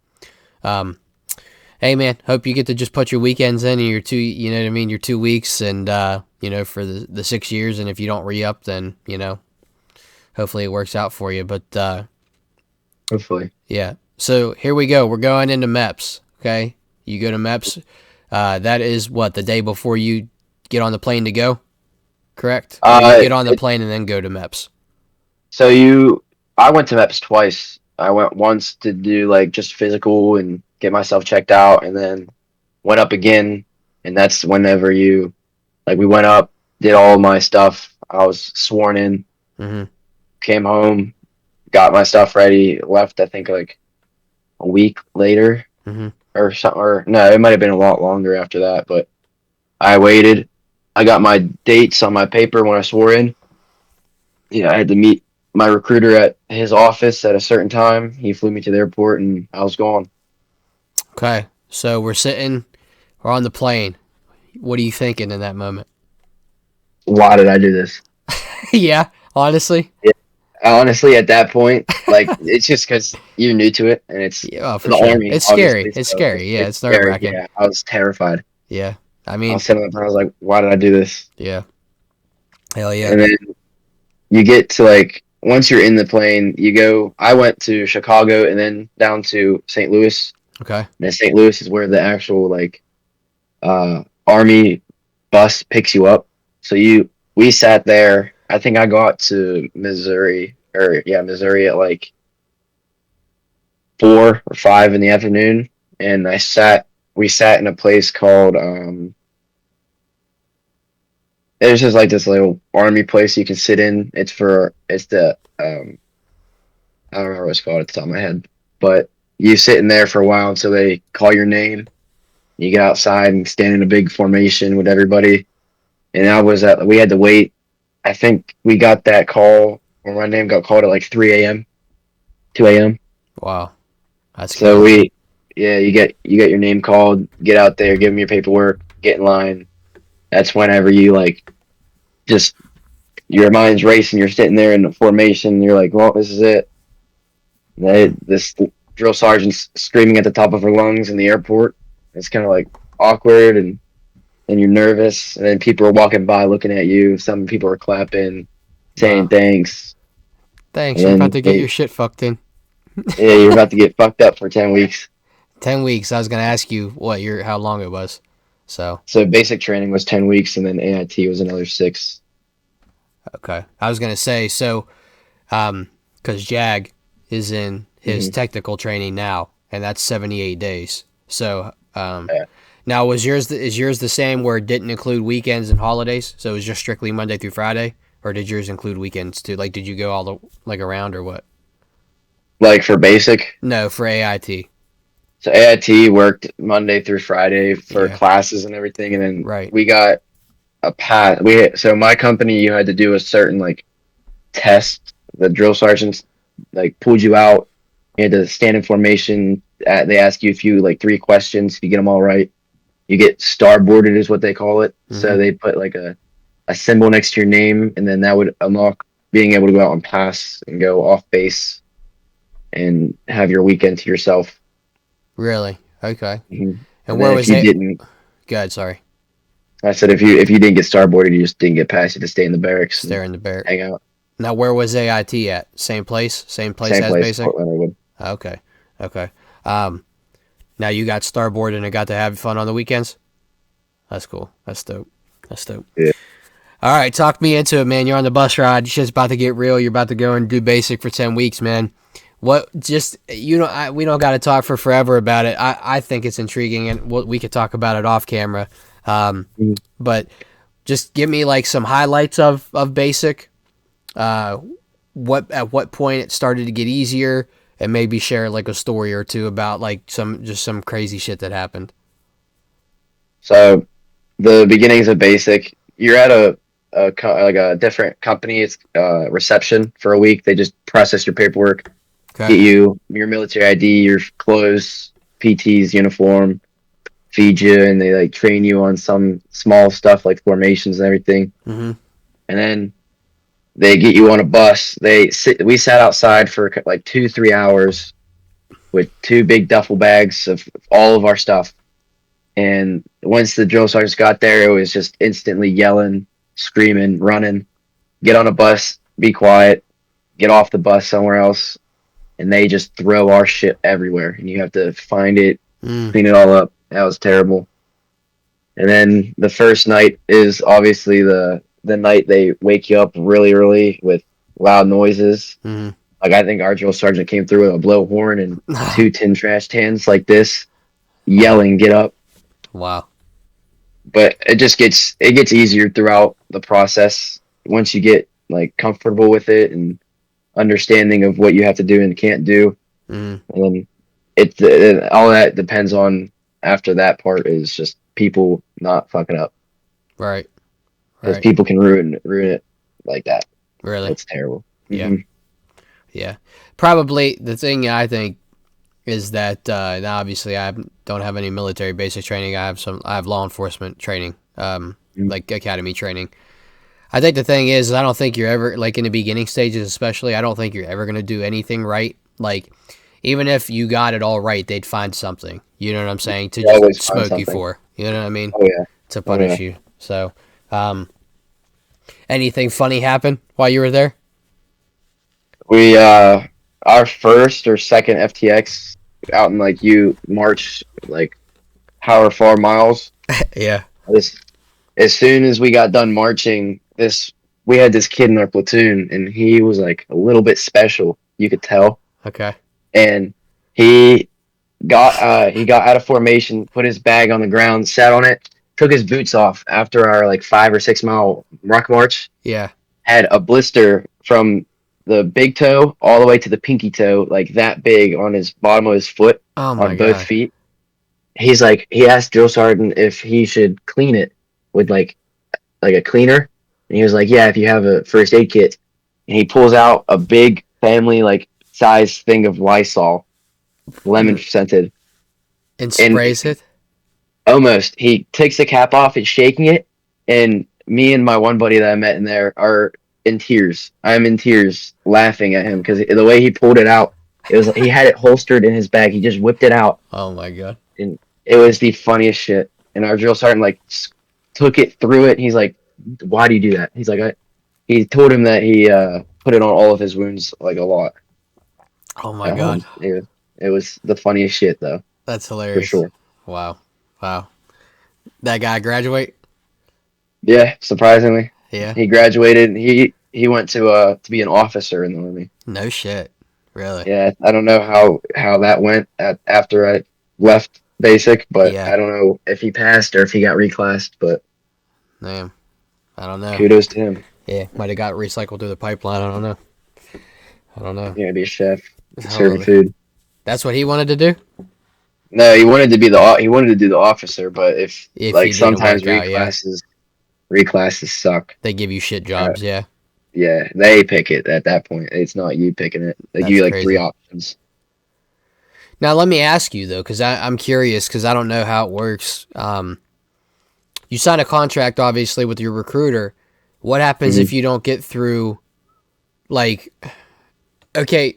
hey man, hope you get to just put your weekends in and your two. You know what I mean? Your 2 weeks, and for the 6 years. And if you don't re up, then hopefully it works out for you. But Hopefully, yeah. So here we go. We're going into MEPS. Okay, you go to MEPS. That is what, the day before you get on the plane to go. Correct. Or you get on the plane and then go to MEPS. so I went to MEPS twice. I went once to do like just physical and get myself checked out, and then went up again, and that's whenever we went up, did all my stuff. I was sworn in, Mm-hmm. came home, got my stuff ready, left. I think like a week later, Mm-hmm. or something. Or no, it might have been a lot longer after that. But I waited. I got my dates on my paper when I swore in. Yeah, I had to meet my recruiter at his office at a certain time. He flew me to the airport, and I was gone. Okay. So we're on the plane. What are you thinking in that moment? Why did I do this? Yeah, honestly. Honestly, at that point, like it's just because you're new to it, and it's Yeah, for the sure. Army. It's scary. obviously, It's so scary. Yeah, it's scary. nerve-wracking. Yeah, I was terrified. Yeah. I I mean, was sitting there, I was like, "Why did I do this?" yeah. Hell yeah. And then you get to like once you're in the plane, you go. I went to Chicago and then down to St. Louis. Okay. And then St. Louis is where the actual Army bus picks you up. So we sat there. I think I got to Missouri at like 4 or 5 in the afternoon, and we sat in a place called there's just like this little army place you can sit in. It's the I don't remember what it's called at the top of my head, but you sit in there for a while until they call your name. You get outside and stand in a big formation with everybody. And we had to wait. I think we got that call, or my name got called at like 3 a.m., 2 a.m. Wow. That's So crazy. you get your name called, get out there, give them your paperwork, get in line. That's whenever you just your mind's racing. You're sitting there in the formation. You're like, well, this is it. This drill sergeant's screaming at the top of her lungs in the airport. It's kind of like awkward, and you're nervous. And then people are walking by looking at you. Some people are clapping, saying Wow. thanks. Thanks. You're and about to get they- your shit fucked in. Yeah, you're about to get fucked up for 10 weeks. 10 weeks. I was going to ask you how long it was. So, So basic training was 10 weeks, and then AIT was another 6. okay. I was going to say, so, because Jag is in his technical training now, and that's 78 days. So, now is yours the same where it didn't include weekends and holidays? So it was just strictly Monday through Friday? Or did yours include weekends too? Like, did you go all the, around or what? Like for basic, No, for AIT. so AIT worked Monday through Friday for Yeah. classes and everything, and then Right. we got a pass. So my company, you had to do a certain test. The drill sergeants pulled you out. You had to stand in formation. They ask you a few 3 questions. If you get them all right, you get starboarded, is what they call it. So Mhm. they put a symbol next to your name, and then that would unlock being able to go out and pass and go off base and have your weekend to yourself. Really? Okay. Mhm. And where then was if you it? didn't, Good, sorry. I said if you didn't get starboarded, you just didn't get past. You had to stay in the barracks There in the barrack. and hang out. Now, where was AIT at? Same place? Same place Same as place, basic? Fort Leonard Wood. Okay. Okay. Now you got starboard and got to have fun on the weekends? That's cool. That's dope. That's dope. Yeah. All right, talk me into it, man. You're on the bus ride. Shit's about to get real. You're about to go and do basic for 10 weeks, man. We don't got to talk for forever about it. I think it's intriguing, and we could talk about it off camera. But just give me some highlights of basic. At what point it started to get easier, and maybe share a story or two about some crazy shit that happened. So the beginnings of basic, you're at like a different company. It's reception for a week. They just process your paperwork, get Okay. you your military ID, your clothes, PT's uniform, feed you, and they like train you on some small stuff like formations and everything. Mhm. And then they get you on a bus. We sat outside for like 2-3 hours with two big duffel bags of all of our stuff. And once the drill sergeants got there, it was just instantly yelling, screaming, running, get on a bus, be quiet, get off the bus somewhere else. And they just throw our shit everywhere. And you have to find it, Mm. clean it all up. That was terrible. And then the first night is obviously the night they wake you up really early with loud noises. Mhm. Like I think our drill sergeant came through with a blowhorn and two tin trash cans like this, yelling, "Get up!" Wow. But it gets easier throughout the process once you get like comfortable with it and understanding of what you have to do and can't do. Mhm. And then all that depends on after that part is just people not fucking up Right. because Right. people can ruin it like that. Really. It's terrible. Yeah. Mhm. Yeah. Probably the thing I think is that now obviously don't have any military basic training. I have law enforcement training, like academy training. I think the thing is I don't think you're ever like in the beginning stages, especially. I don't think you're ever gonna do anything right. Like even if you got it all right, they'd find something. You know what I'm saying? To You always just find smoke you something. for. You know what I mean? Oh yeah. To Oh, punish you. So, anything funny happen while you were there? We our first or second FTX out in like you march like however far miles. Yeah. This as soon as we got done marching, this we had this kid in our platoon and he was like a little bit special, you could tell. Okay. And he got out of formation, put his bag on the ground, sat on it, took his boots off after our like 5 or 6 mile ruck march, Yeah. had a blister from the big toe all the way to the pinky toe, like that big on his bottom of his foot Oh my on both god. feet. He asked drill sergeant if he should clean it with like a cleaner, and he was like, "Yeah, if you have a first aid kit." And he pulls out a big family like size thing of Lysol, lemon scented. And sprays it. Almost, he takes the cap off and shaking it, and me and my one buddy that I met in there are in tears. I'm in tears laughing at him because the way he pulled it out, it was he had it holstered in his bag. He just whipped it out. Oh my god. And it was the funniest shit. And our drill sergeant like took it through it. He's like, "Why do you do that?" He's like, he told him that he put it on all of his wounds like a lot. Oh my god. It was the funniest shit though, That's for hilarious. sure. Wow. Wow. That guy graduate? Yeah, surprisingly, Yeah. he graduated. He went to be an officer in the army. No shit. Really? Yeah, I don't know how that went after I left basic, but Yeah. I don't know if he passed or if he got reclassed. But Damn. I don't know. kudos to him. Yeah. Might have got recycled through the pipeline. I don't know. I don't know. You're gonna be a chef, Oh, serving food. that's what he wanted to do? No, he wanted to do the officer, but if If like he didn't sometimes work out, yeah. reclasses suck. They give you shit jobs, yeah. Yeah, they pick it at that point. It's not you picking it. They give you That's like three crazy. options. Now let me ask you though, because I'm curious, because I don't know how it works. You sign a contract obviously with your recruiter. What happens if you don't get through? Like, okay,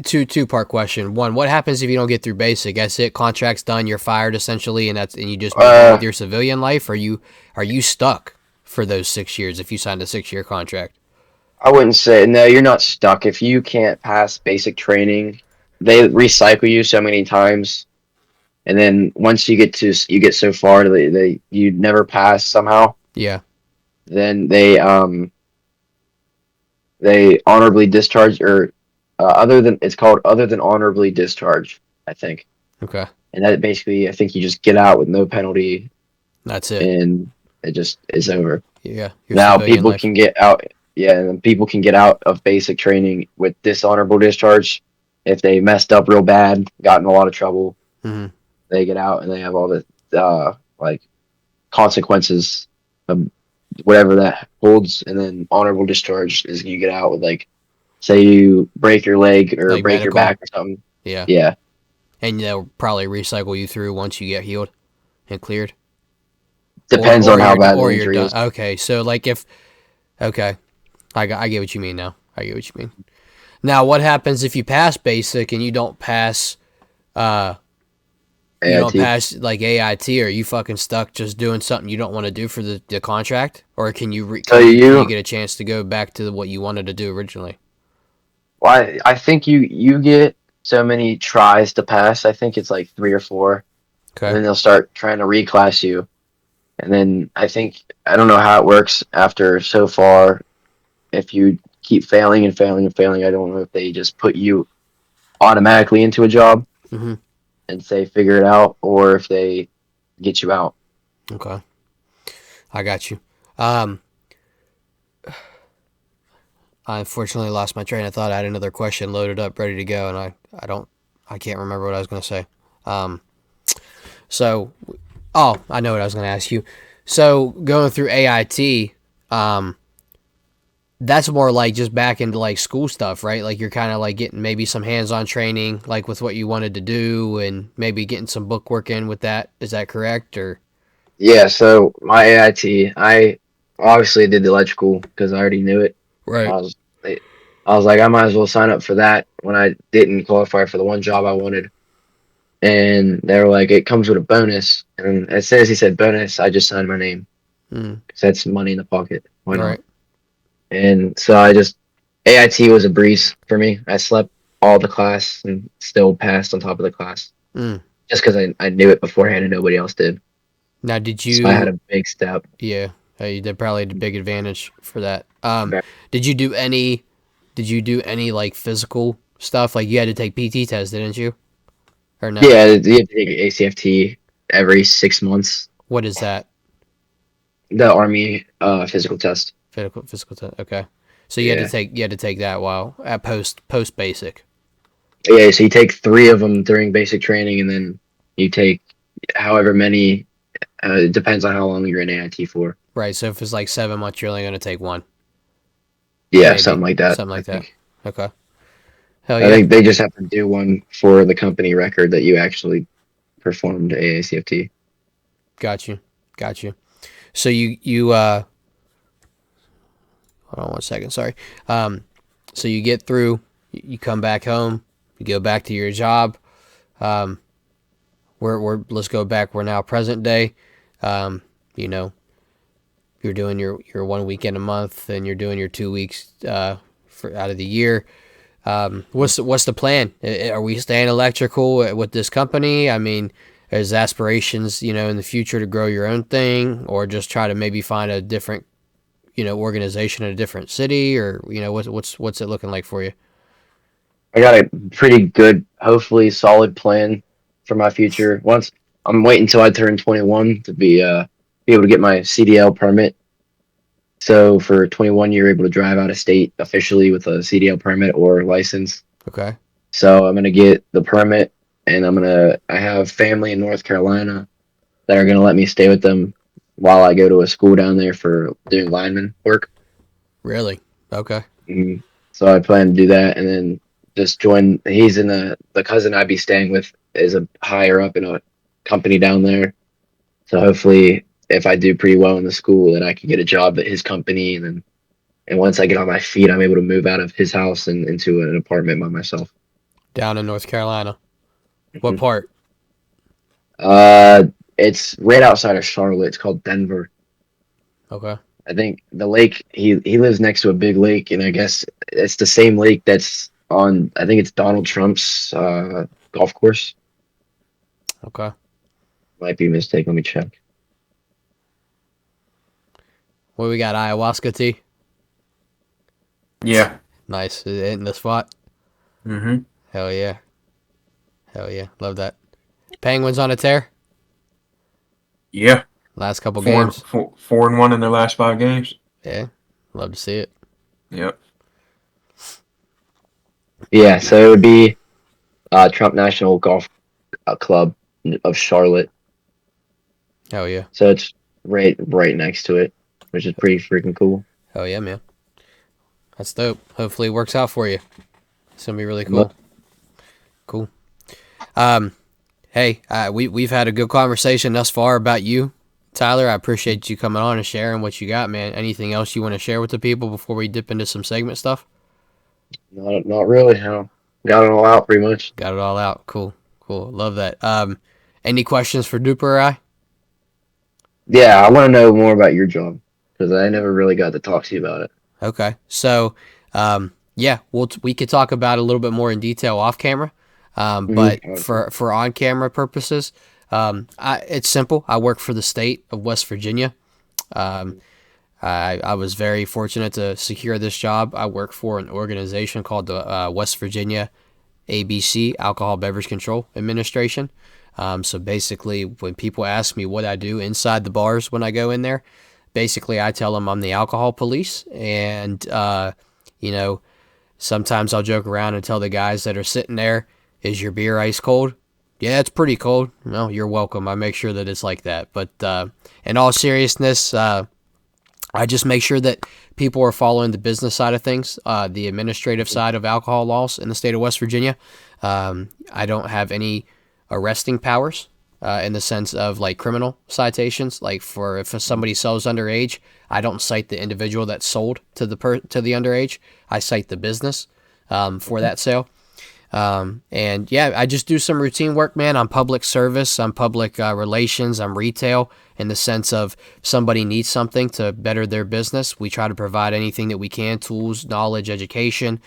two-part question. One, what happens if you don't get through basic? That's it. Contract's done. You're fired essentially, and you just move on with your civilian life. Are you stuck for those 6 years if you signed a 6-year contract? I wouldn't say no. You're not stuck if you can't pass basic training. They recycle you so many times, and then once you get so far, you never pass somehow. Yeah. Then they honorably discharge or other than honorably discharge, I think. Okay. And that basically, I think you just get out with no penalty, That's it. and it just is over. Yeah. Your Now civilian people life. can get out. Yeah, and people can get out of basic training with dishonorable discharge if they messed up real bad, got in a lot of trouble. Mhm. They get out and they have all the like consequences whatever that holds, and then honorable discharge is you get out with like, say you break your leg or Like break your medical? back or something. Yeah. Yeah, And they'll probably recycle you through once you get healed and cleared. depends on how you're bad the or you're injury done. is. Okay, so like if okay, I get what you mean now. I get what you mean. Now, what happens if you pass basic and you don't pass you don't AIT. pass like AIT? Are you fucking stuck just doing something you don't want to do for the contract, or can you So can you you, get a chance to go back to what you wanted to do originally? well, I think you get so many tries to pass. I think it's like 3 or 4, and Okay. then they'll start trying to reclass you. And then I don't know how it works after so far. If you keep failing and failing and failing, I don't know if they just put you automatically into a job Mhm. and say figure it out, or if they get you out. Okay. I got you. I unfortunately lost my train of thought. I had another question loaded up, ready to go, and I can't remember what I was going to say. Um, so, I know what I was going to ask you. So going through AIT, that's more like just back into like school stuff, right? Like you're kind of like getting maybe some hands-on training, like with what you wanted to do, and maybe getting some book work in with that. Is that correct? Or Yeah. So my AIT, I obviously did the electrical because I already knew it. I right? was I was like, I might as well sign up for that when I didn't qualify for the one job I wanted. And they were like, it comes with a bonus. And as soon as he said bonus, I just signed my name Mm, because that's money in the pocket. Why not? right. And so AIT was a breeze for me. I slept all the class and still passed on top of the class Mm. just because I knew it beforehand and nobody else did. Now, did So I had you? a big step. Yeah, you did probably had a big advantage for that. Back. Did you do any? Did you do any like physical stuff? Like you had to take PT test, didn't you? Or no? Yeah, you have to take ACFT every 6 months. What is that? The Army physical test. Physical test. Okay. So Yeah. you had to take that while at post basic. Yeah, so you take 3 of them during basic training, and then you take however many. It depends on how long you're in AIT for. Right. So if it's like 7 months, you're only going to take one. Yeah, Maybe something like that. something I like that. think. Okay. Hell I yeah. think they just have to do one for the company record that you actually performed AACFT. Got you. Got you. So hold on one second. Sorry. So you get through. You come back home. You go back to your job. Um, let's go back. We're now present day. You know, you're doing your 1 weekend a month, and you're doing your 2 weeks for out of the year. What's the plan? Are we staying electrical with this company? I mean, is aspirations, in the future to grow your own thing, or just try to maybe find a different, organization in a different city, or what's it looking like for you? I got a pretty good, hopefully solid plan for my future. Once I'm waiting until I turn 21 to be able to get my CDL permit. So for 21, you're able to drive out of state officially with a CDL permit or license. Okay. So I'm gonna get the permit, and I have family in North Carolina that are gonna let me stay with them while I go to a school down there for doing lineman work. Really? Okay. So I plan to do that, and then just join. He's in the cousin I'd be staying with is a higher up in a company down there. So hopefully, if I do pretty well in the school, then I can get a job at his company, and once I get on my feet, I'm able to move out of his house and into an apartment by myself. Down in North Carolina. What Mhm. part? It's right outside of Charlotte. It's called Denver. Okay. I think the lake. He lives next to a big lake, and I guess it's the same lake that's on. I think it's Donald Trump's golf course. Okay. Might be a mistake. Let me check. What we got? Ayahuasca tea. Yeah. Nice. Is it hitting the spot? Mm-hmm. Hell yeah. Hell yeah. Love that. Penguins on a tear. Yeah. Last couple Four, games. four, 4-1 in their last 5 games. Yeah. Love to see it. Yep. Yeah, so it would be Trump National Golf Club of Charlotte. Hell yeah. So it's right next to it. which is pretty freaking cool. Oh yeah, man. That's dope. Hopefully it works out for you. It's gonna be really cool. Cool. Hey, we've had a good conversation thus far about you, Tyler. I appreciate you coming on and sharing what you got, man. Anything else you want to share with the people before we dip into some segment stuff? Not really. Got it all out pretty much. Got it all out. Cool. Love that. Any questions for Duper or I? Yeah, I want to know more about your job because I never really got to talk to you about it. Okay. So, yeah, we could talk about it a little bit more in detail off camera. But for on camera purposes, it's simple. I work for the state of West Virginia. I was very fortunate to secure this job. I work for an organization called the West Virginia ABC, Alcohol Beverage Control Administration. So basically, when people ask me what I do inside the bars when I go in there, basically I tell them I'm the alcohol police. And, sometimes I'll joke around and tell the guys that are sitting there, is your beer ice cold? Yeah, it's pretty cold. No, you're welcome. I make sure that it's like that. But in all seriousness, I just make sure that people are following the business side of things, the administrative side of alcohol laws in the state of West Virginia. I don't have any arresting powers in the sense of like criminal citations. Like if somebody sells underage, I don't cite the individual that sold to the underage. I cite the business for that sale. And yeah, I just do some routine work, man. I'm public service, I'm public relations, I'm retail in the sense of somebody needs something to better their business. We try to provide anything that we can, tools, knowledge, education,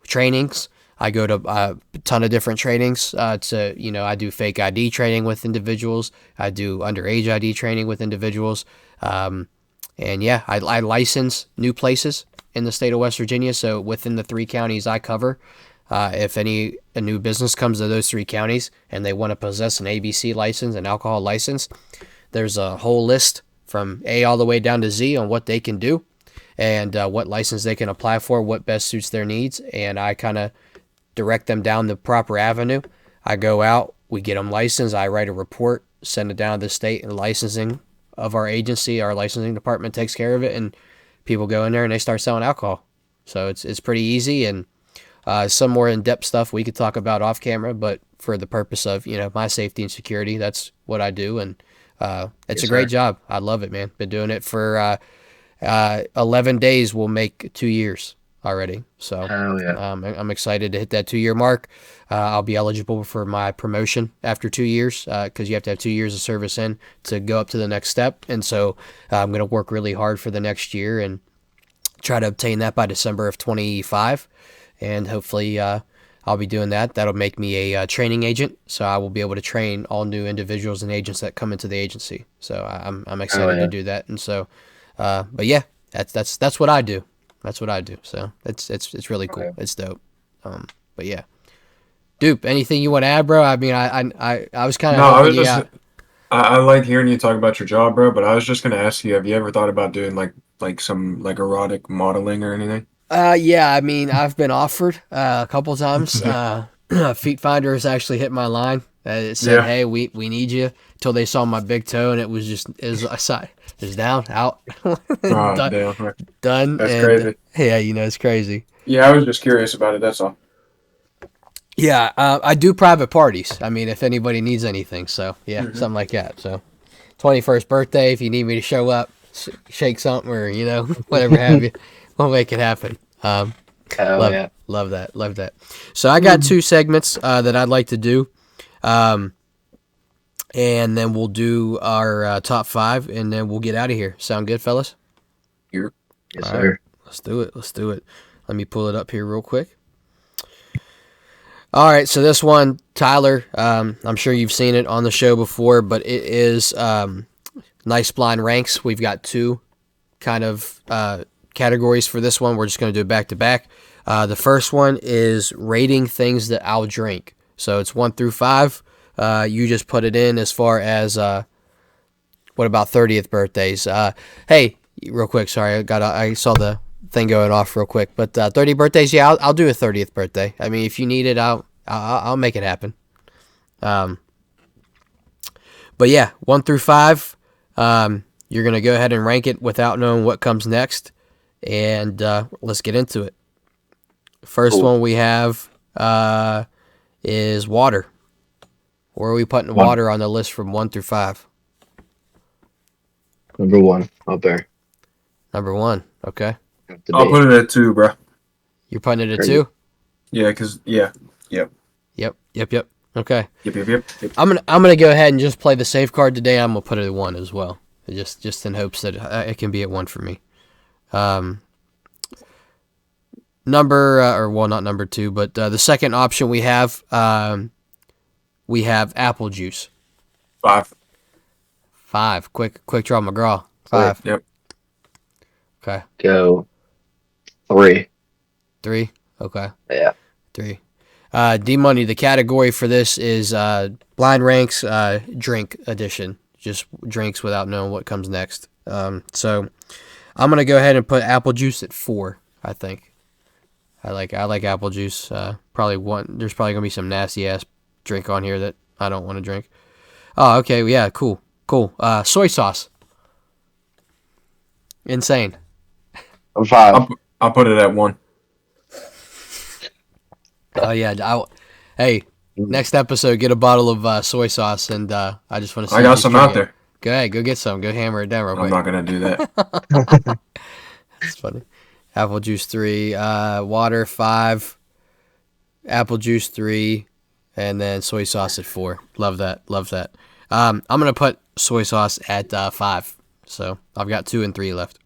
trainings. I go to a ton of different trainings I do fake ID training with individuals. I do underage ID training with individuals. And yeah, I license new places in the state of West Virginia. So within the 3 counties I cover, if a new business comes to those 3 counties and they want to possess an ABC license, an alcohol license, there's a whole list from A all the way down to Z on what they can do and what license they can apply for, what best suits their needs. And I kind of direct them down the proper avenue. I go out, we get them licensed. I write a report, send it down to the state, and licensing of our agency, our licensing department takes care of it. And people go in there and they start selling alcohol. So it's pretty easy. And some more in-depth stuff we could talk about off camera, but for the purpose of, my safety and security, that's what I do. And it's a great job. I love it, man. Been doing it for 11 days. Will make 2 years already. So I'm excited to hit that 2-year mark. I'll be eligible for my promotion after 2 years because you have to have 2 years of service in to go up to the next step. And so I'm going to work really hard for the next year and try to obtain that by December of 25. And hopefully I'll be doing that. That'll make me a training agent, so I will be able to train all new individuals and agents that come into the agency. So I'm excited to do that. And so, but yeah, that's what I do. That's what I do. So it's really cool. It's dope. But yeah, Dupe, anything you want to add, bro? I mean, I was kind of I like hearing you talk about your job, bro. But I was just gonna ask you, have you ever thought about doing like some erotic modeling or anything? Yeah, I mean, I've been offered a couple times. Feet Finder has actually hit my line. It said, "Hey, we need you." Until they saw my big toe, and it was down, out, done. That's crazy. Yeah, it's crazy. Yeah, I was just curious about it. That's all. Yeah, I do private parties. I mean, if anybody needs anything, so yeah, something like that. So, 21st birthday, if you need me to show up, shake something, or whatever have you. We'll make it happen. Love that. So I got 2 segments that I'd like to do, and then we'll do our top 5, and then we'll get out of here. Sound good, fellas? Yes, All sir. right, let's do it. Let me pull it up here real quick. All right, so this one, Tyler, I'm sure you've seen it on the show before, but it is Nice Blind Ranks. We've got 2 kind of categories for this one. We're just going to do it back to back. The first one is rating things that I'll drink. So it's 1 through 5. You just put it in as far as what about 30th birthdays? Hey, real quick, sorry, I saw the thing going off real quick. But 30 birthdays, yeah, I'll do a 30th birthday. I mean, if you need it, I'll make it happen. But yeah, 1 through 5. You're gonna go ahead and rank it without knowing what comes next, and let's get into it. First Cool. one we have is water. Where are we putting One. water on the list from 1 through 5? Number 1 up there. Number 1. Okay. Have to I'll be. put it at 2, bro. You're putting it at Great. 2? Yeah, cause Yep. Yep. Okay. Yep. I'm gonna go ahead and just play the safe card today. I'm gonna put it at 1 as well, just in hopes that it can be at 1 for me. Not number 2, but the second option we have apple juice. 5. 5. Quick draw McGraw. 5. Yep. Okay. Go 3. 3. Okay. Yeah. 3. D Money. The category for this is blind ranks drink edition. Just drinks without knowing what comes next. So I'm gonna go ahead and put apple juice at 4. I think. I like apple juice. There's probably gonna be some nasty ass drink on here that I don't want to drink. Oh, okay. Yeah. Cool. Soy sauce. Insane. I'm 5. I'll put it at 1. Oh yeah. Hey, next episode, get a bottle of soy sauce, and I just want to. I got some out there. Go ahead, go get some. Go hammer it down real I'm quick. not gonna do that. That's funny. Apple juice 3, water 5, apple juice 3, and then soy sauce at 4. Love that. I'm gonna put soy sauce at 5. So I've got 2 and 3 left.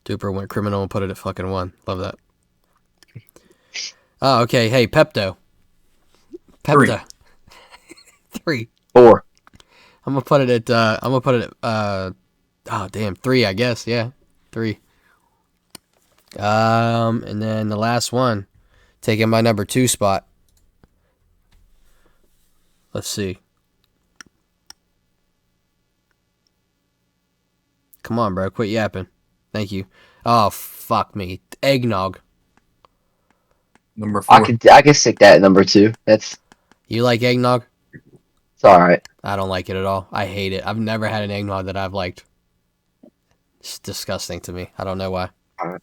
Duper went criminal and put it at fucking 1. Love that. Oh, okay. Hey, Pepto. 3. 4. I'm gonna put it at 3, I guess. Yeah. 3. And then the last one, taking my number 2 spot. Let's see. Come on, bro. Quit yapping. Thank you. Oh, fuck me. Eggnog. Number 4. I can stick that at number 2. It's You like eggnog? all right. I don't like it at all. I hate it. I've never had an eggnog that I've liked. It's disgusting to me. I don't know why. I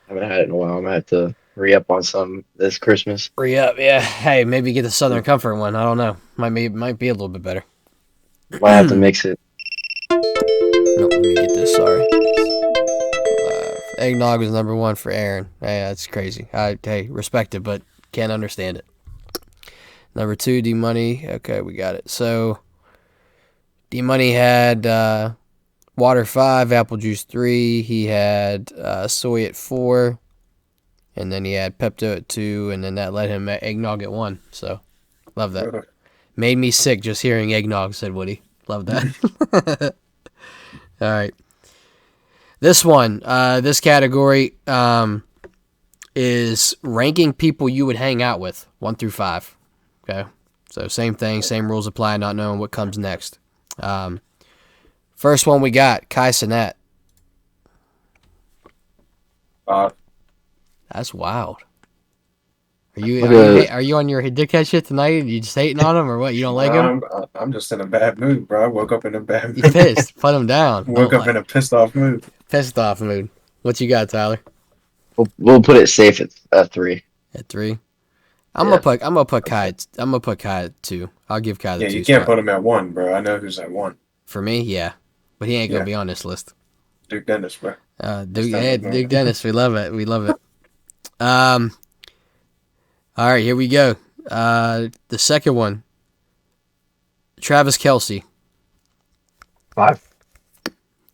haven't had it in a while. I'm gonna have to re-up on some this Christmas. Re-up, yeah. Hey, maybe get the Southern Comfort one. I don't know. Might be a little bit better. Might have to mix it. No, let me get this. Sorry. Eggnog is number 1 for Aaron. Hey, that's crazy. Hey, respect it, but can't understand it. Number 2, D Money. Okay, we got it. So, D Money had water 5, apple juice 3. He had soy at 4, and then he had Pepto at 2, and then that led him at eggnog at 1. So, love that. Made me sick just hearing eggnog, said Woody. Love that. All right. This one, this category is ranking people you would hang out with, 1 through 5. Okay, so same thing, same rules apply, not knowing what comes next. First one we got, Kai Cenat. 5. That's wild. Are Okay. you on your dickhead shit tonight? You just hating on him or what? You don't like him? I'm just in a bad mood, bro. I woke up in a bad You mood. pissed. Put him down. Woke up in a pissed off mood. pissed off mood. What you got, Tyler? We'll put it safe at 3. At 3. I'm Yeah. gonna put Kai at 2. I'll give Kai the Yeah, 2 you can't spot. put him at 1, bro. I know who's at 1. For me, yeah. But he ain't gonna Yeah. be on this list. Duke Dennis, bro. Duke, not hey, good. Duke Dennis, we love it. We love it. All right, here we go. The second one, Travis Kelce, 5.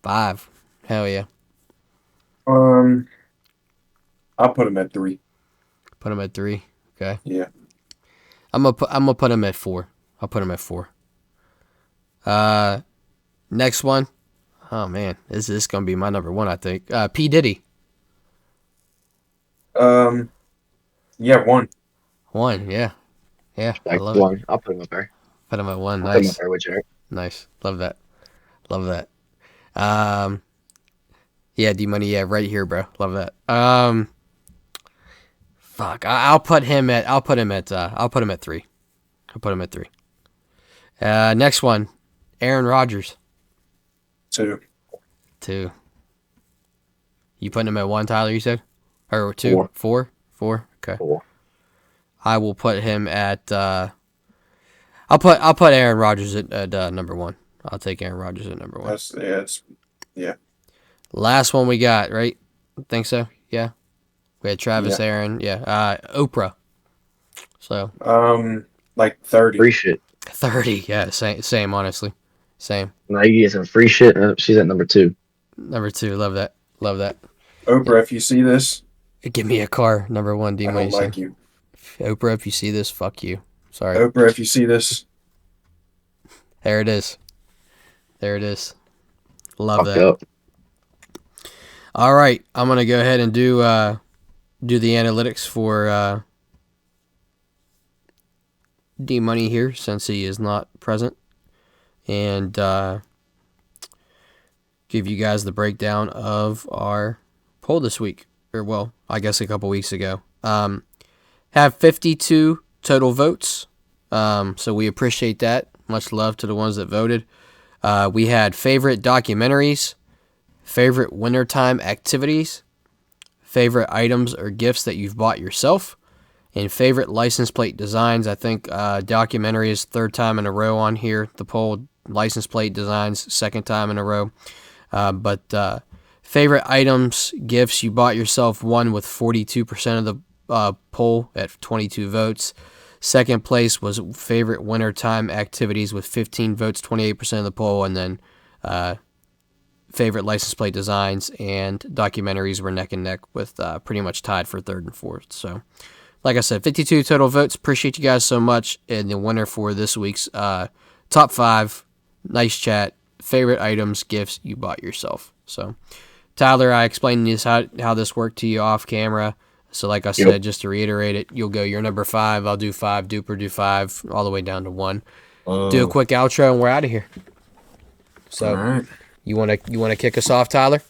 5. Hell yeah. I'll put him at 3. Put him at 3. Okay. Yeah. I'm gonna put him at 4. I'll put him at 4. Next one. Oh man, this is gonna be my number 1, I think. P Diddy. Yeah, 1. 1. Yeah. Yeah. I Like love it. 1. I'll put him up there. Put him at 1. I'll put him Nice. up there with Jared. Nice. Love that. Love that. Yeah, D Money, yeah, right here, bro. Love that. Fuck. I'll put him at 3. I'll put him at 3. Next one. Aaron Rodgers. 2. 2. You putting him at 1, Tyler, you said? Or 2? 4. 4? 4? Okay. 4. I will put him at I'll put Aaron Rodgers at number 1. I'll take Aaron Rodgers at number 1. It's Last one we got, right? Think so? Yeah. We had Travis, Yeah. Aaron, yeah. Oprah. So like 30. Free shit. 30, yeah, same honestly. Same. Now you get some free shit. She's at number 2. Number 2, love that. Love that. Oprah, if you see this, Give me a car, number 1, I D. don't like you. Oprah, if you see this, fuck you. Sorry. Oprah, if you see this, There it is. There it is. Love Fuck that. up. All right, I'm gonna go ahead and do the analytics for D Money here since he is not present, and give you guys the breakdown of our poll this week, or well, I guess a couple weeks ago. Have 52 total votes, so we appreciate that. Much love to the ones that voted. We had favorite documentaries, favorite wintertime activities, favorite items or gifts that you've bought yourself, and favorite license plate designs. I think documentary is 3rd time in a row on here. The poll, license plate designs, 2nd time in a row. But favorite items, gifts you bought yourself won with 42% of the poll at 22 votes. Second place was favorite wintertime activities with 15 votes, 28% of the poll, and then favorite license plate designs and documentaries were neck and neck with pretty much tied for 3rd and 4th. So, like I said, 52 total votes. Appreciate you guys so much. And the winner for this week's top 5, nice chat, favorite items, gifts you bought yourself. So, Tyler, I explained this how this worked to you off camera. So, like I said, just to reiterate it, you'll go your number 5, I'll do 5, Duper do 5, all the way down to 1. Do a quick outro, and we're out of here. So, all right. you wanna kick us off, Tyler?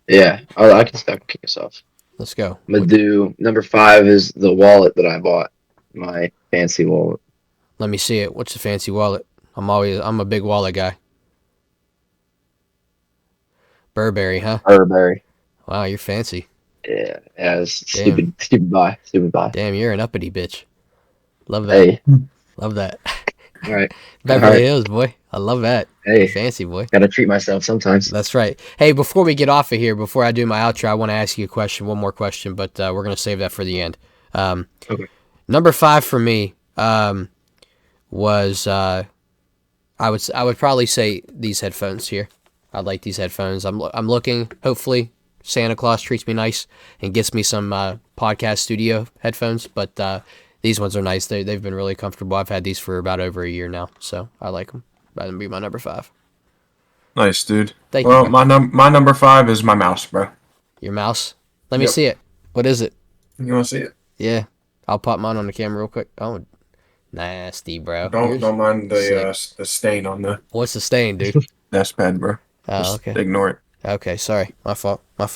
Yeah, I can kick us off. Let's go. I'm gonna do number 5 is the wallet that I bought, my fancy wallet. Let me see it. What's the fancy wallet? I'm a big wallet guy. Burberry, huh? Burberry. Wow, you're fancy. Yeah, it's stupid buy. Damn, you're an uppity bitch. Love that. Hey, Love that. all right. Beverly Alright. Hills, boy. I love that. Hey, Fancy, boy. gotta treat myself sometimes. That's right. Hey, before we get off of here, before I do my outro, I want to ask you a question, one more question, but we're going to save that for the end. Okay. Number 5 for me was I would probably say these headphones here. I like these headphones. I'm looking, hopefully, Santa Claus treats me nice and gets me some podcast studio headphones, but these ones are nice. They've been really comfortable. I've had these for about over a year now, so I like them. That'd be my number 5. Nice, dude. Thank Well, you. my number 5 is my mouse, bro. Your mouse? Let me Yep. see it. What is it? You want to see it? Yeah. I'll pop mine on the camera real quick. Oh, nasty, bro. Don't mind sick. the stain on the What's the stain, dude? dash pad, bro. Oh, Just okay. ignore it. Okay, sorry. My fault. I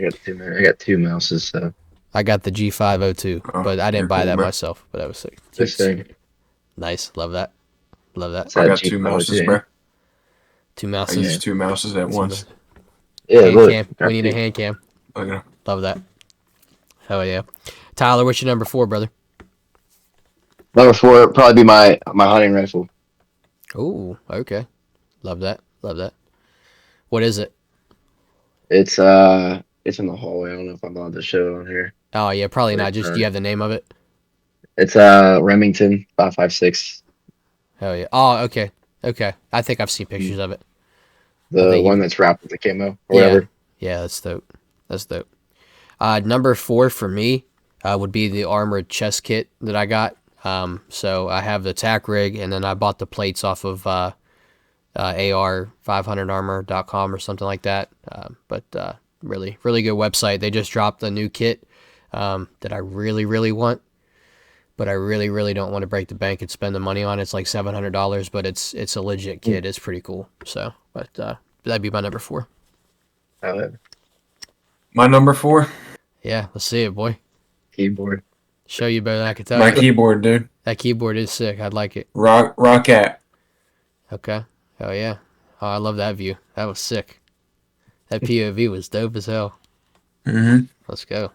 got 2 mouses, so I got the G502, Oh, but I didn't you're buy cool, that bro. myself. But that was sick. just saying. Nice. Love that. Love that. So- I That got 2 G502. mouses, bro. 2 I mouses. use 2 mouses at once. Yeah, Hand look. cam. We need a hand cam. Okay. Love that. Hell yeah. Tyler, what's your number 4, brother? Number 4 would probably be my hunting rifle. Ooh, okay. Love that. Love that. What is it? It's in the hallway. I don't know if I'm allowed to show it on here. Oh, yeah, probably not. Right, Just, do right. you have the name of it? It's Remington 5.56. Hell yeah. Oh, okay. Okay. I think I've seen pictures of it. I The think one that's wrapped with the camo or Yeah. whatever. Yeah, that's dope. That's dope. Number 4 for me would be the armored chest kit that I got. So I have the tack rig, and then I bought the plates off of AR500armor.com or something like that. But really, really good website. They just dropped a new kit that I really, really want. But I really, really don't want to break the bank and spend the money on it. It's like $700, but it's a legit kit. It's pretty cool. So, but that'd be my number 4. My number 4, Yeah, let's see it, boy. Keyboard. Show you better than I can tell my you. keyboard, dude. That keyboard is sick. I'd like it. Rocket. Okay. Hell yeah. Oh, I love that view. That was sick. That POV was dope as hell. Mm-hmm. Let's go.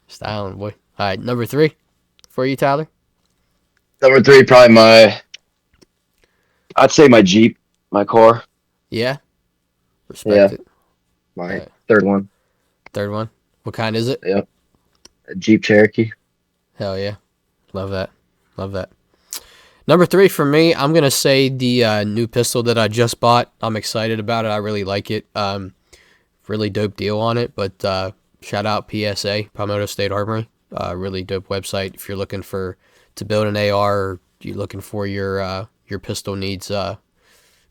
Styling, boy. All right, number 3 for you, Tyler. Number 3, probably I'd say my Jeep, my car, Yeah. Respect it. my Alright. third one. Third one. What kind is it? Yep. A Jeep Cherokee. Hell yeah. Love that. Love that. Number 3 for me, I'm going to say the new pistol that I just bought. I'm excited about it. I really like it. Really dope deal on it. But shout out PSA, Palmetto State Armory. Really dope website if you're looking to build an AR or you're looking for your pistol needs.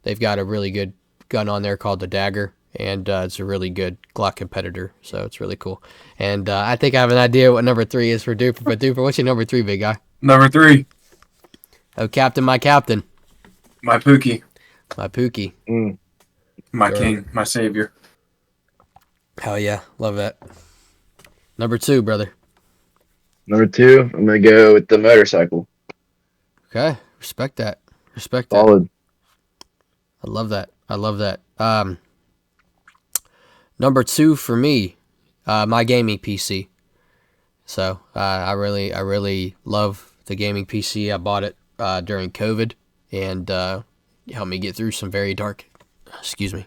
They've got a really good gun on there called the Dagger. And it's a really good Glock competitor. So it's really cool. And I think I have an idea what number 3 is for Duper. But Duper, what's your number 3, big guy? Number 3, Oh, Captain, my Captain. my Pookie, My Pookie. my Sure. king, my savior. Hell yeah. Love that. Number 2, brother. Number 2, I'm gonna go with the motorcycle. Okay. Respect that. Respect that. Solid. I love that. I love that. Number 2 for me, my gaming PC. So I really love the gaming PC. I bought it during COVID and helped me get through some very dark. Excuse me.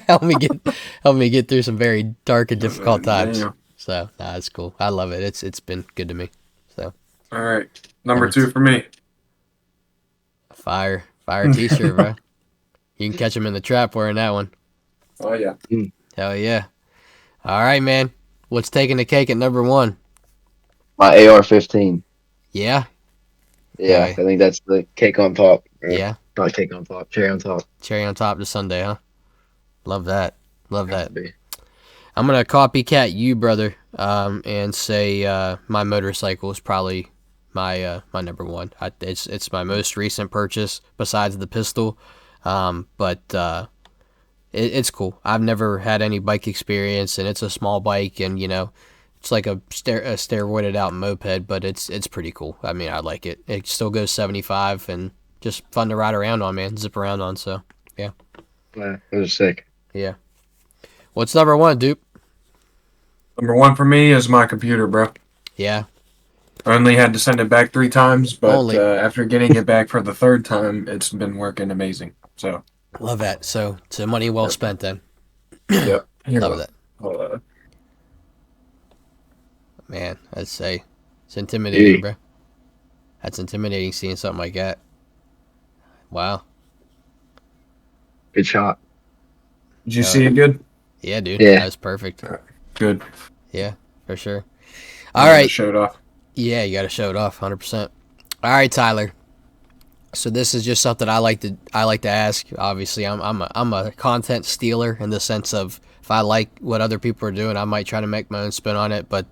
help me get through some very dark and difficult times. Damn. So it's cool. I love it. It's been good to me. So All right, number Number 2 for me. fire T-shirt, bro. You can catch him in the trap wearing that one. Oh yeah, Hell yeah. All right, man. What's taking the cake at number 1? My AR-15. Yeah. Yeah, Okay. I think that's the cake on top. Or Yeah. Not cake on top, cherry on top. Cherry on top to Sunday, huh? Love that. Love Has that. to be. I'm gonna copycat you, brother, and say my motorcycle is probably my number 1. It's my most recent purchase besides the pistol, but it's cool. I've never had any bike experience, and it's a small bike, and it's like a steroided out moped, but it's pretty cool. I mean, I like it. It still goes 75, and just fun to ride around on, man. Zip around on. So Yeah, it was sick. yeah. What's number 1, Dupe? number 1 for me is my computer, bro. Yeah. I only had to send it back 3 times, but Only. after getting it back for the 3rd time, it's been working amazing. So, Love that. So money well spent then. yep. Love that. Uh, Man, I'd say it's intimidating, Hey. bro. That's intimidating seeing something like that. Wow. Good shot. Did you see it good? Yeah, dude. Yeah. That was perfect. Good. Yeah, for sure. All right. Showed off. Yeah, you got to show it off 100%. All right, Tyler. So this is just something I like to ask. Obviously, I'm a content stealer in the sense of if I like what other people are doing, I might try to make my own spin on it. But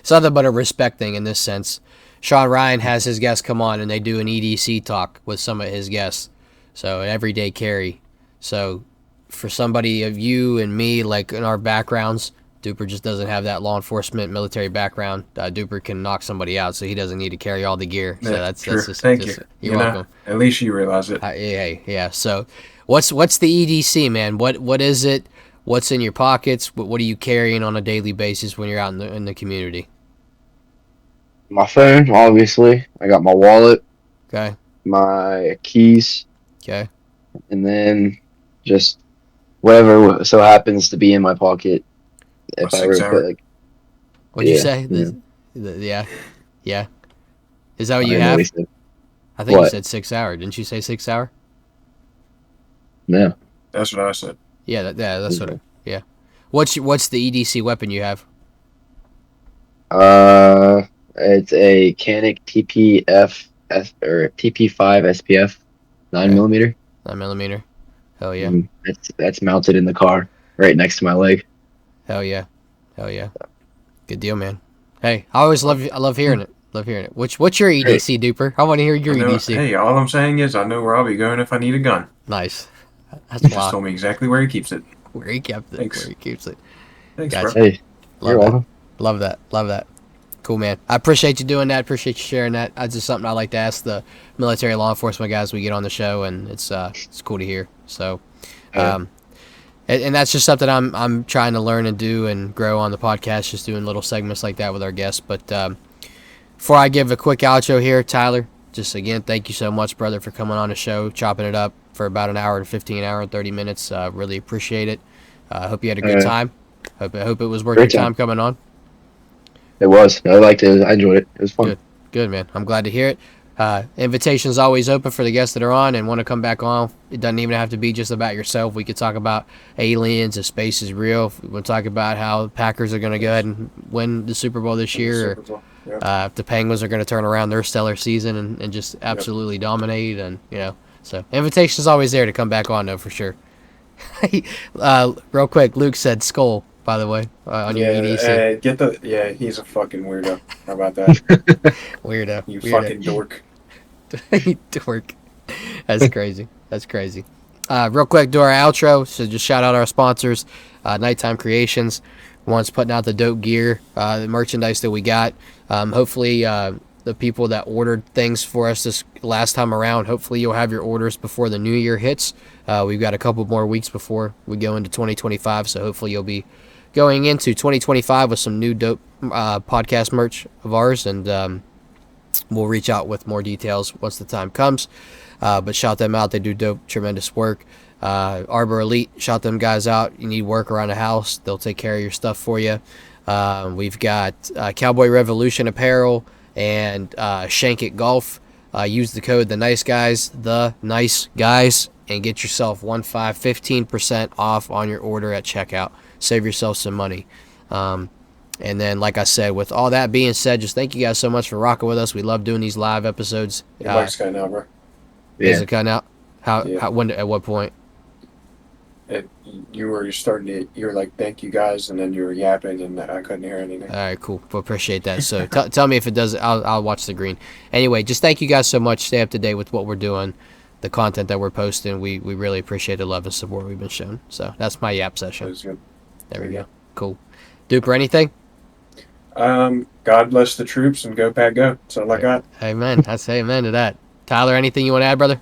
it's nothing but a respect thing in this sense. Sean Ryan has his guests come on and they do an EDC talk with some of his guests. So an everyday carry. So for somebody of you and me, like in our backgrounds, Duper just doesn't have that law enforcement military background. Duper can knock somebody out, so he doesn't need to carry all the gear. So Yeah, that's true. just Thank just, you. You're You know, welcome. At least you realize it. Yeah. So, what's the EDC, man? What is it? What's in your pockets? What are you carrying on a daily basis when you're out in the community? My phone, obviously. I got my wallet, Okay. my keys, Okay. and then just whatever so happens to be in my pocket. If A I ever 6-hour. put like, What'd you Yeah, say? Yeah. Is that what you I know have? he said- I think you What? said 6 hour. Didn't you say 6 hour? No. That's what I said. Yeah. That's what. Yeah. What's the EDC weapon you have? It's a Canik or TP5 SPF 9mm. 9mm. Hell yeah. That's mounted in the car right next to my leg. Hell yeah. Good deal, man. Hey, I love hearing it. Love hearing it. What's your EDC, Duper? I want to hear your I know- EDC. Hey, all I'm saying is I know where I'll be going if I need a gun. Nice. That's He just wild. told me exactly where he keeps it. Where he kept it. Thanks. Where he keeps it. Thanks, Gotcha. bro. Hey, Love you're that. welcome. Love that. Cool, man. I appreciate you doing that. Appreciate you sharing that. That's just something I like to ask the military law enforcement guys we get on the show, and it's cool to hear. So, and that's just something I'm trying to learn and do and grow on the podcast, just doing little segments like that with our guests. But before I give a quick outro here, Tyler, just again, thank you so much, brother, for coming on the show, chopping it up for about an hour and 30 minutes. Really appreciate it. Hope you had a good time. Hope it was worth your time coming on. It was. I liked it. I enjoyed it. It was fun. Good, man. I'm glad to hear it. Invitation's always open for the guests that are on and want to come back on. It doesn't even have to be just about yourself. We could talk about aliens, if space is real. If we want to talk about how the Packers are going to go ahead and win the Super Bowl this year, or if the Penguins are going to turn around their stellar season and just absolutely dominate. And so invitation's always there to come back on, though, for sure. Real quick, Luke said skull, by the way, on your EDC. He's a fucking weirdo. How about that? Weirdo. You fucking dork. Dork. That's crazy. That's crazy. Real quick, do our outro. So just shout out our sponsors, Nighttime Creations. One's putting out the dope gear, the merchandise that we got. Hopefully, the people that ordered things for us this last time around, hopefully you'll have your orders before the new year hits. We've got a couple more weeks before we go into 2025, so hopefully you'll be going into 2025 with some new dope podcast merch of ours, and we'll reach out with more details once the time comes. But shout them out. They do dope, tremendous work. Arbor Elite, shout them guys out. You need work around the house, they'll take care of your stuff for you. We've got Cowboy Revolution Apparel and Shank It Golf. Use the code the nice guys, and get yourself 15% off on your order at checkout. Save yourself some money. And then, like I said, with all that being said, just thank you guys so much for rocking with us. We love doing these live episodes. Your mic's cutting out, bro. Is it cutting out? How? Yeah. How? When? At what point? You were like, thank you guys, and then you were yapping, and I couldn't hear anything. All right, cool. Appreciate that. So tell me if it does. I'll watch the green. Anyway, just thank you guys so much. Stay up to date with what we're doing, the content that we're posting. We really appreciate the love and support we've been shown. So that's my yap That session. was good. There we go. Cool. Duper, anything? God bless the troops and go Pack go. That's all I got. Amen. I say amen to that. Tyler, anything you want to add, brother?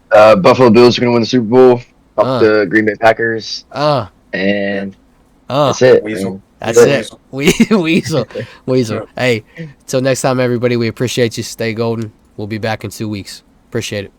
Buffalo Bills are going to win the Super Bowl. Up the Green Bay Packers. And that's it. Weasel. That's it. Weasel. Hey, till next time, everybody, we appreciate you. Stay golden. We'll be back in 2 weeks. Appreciate it.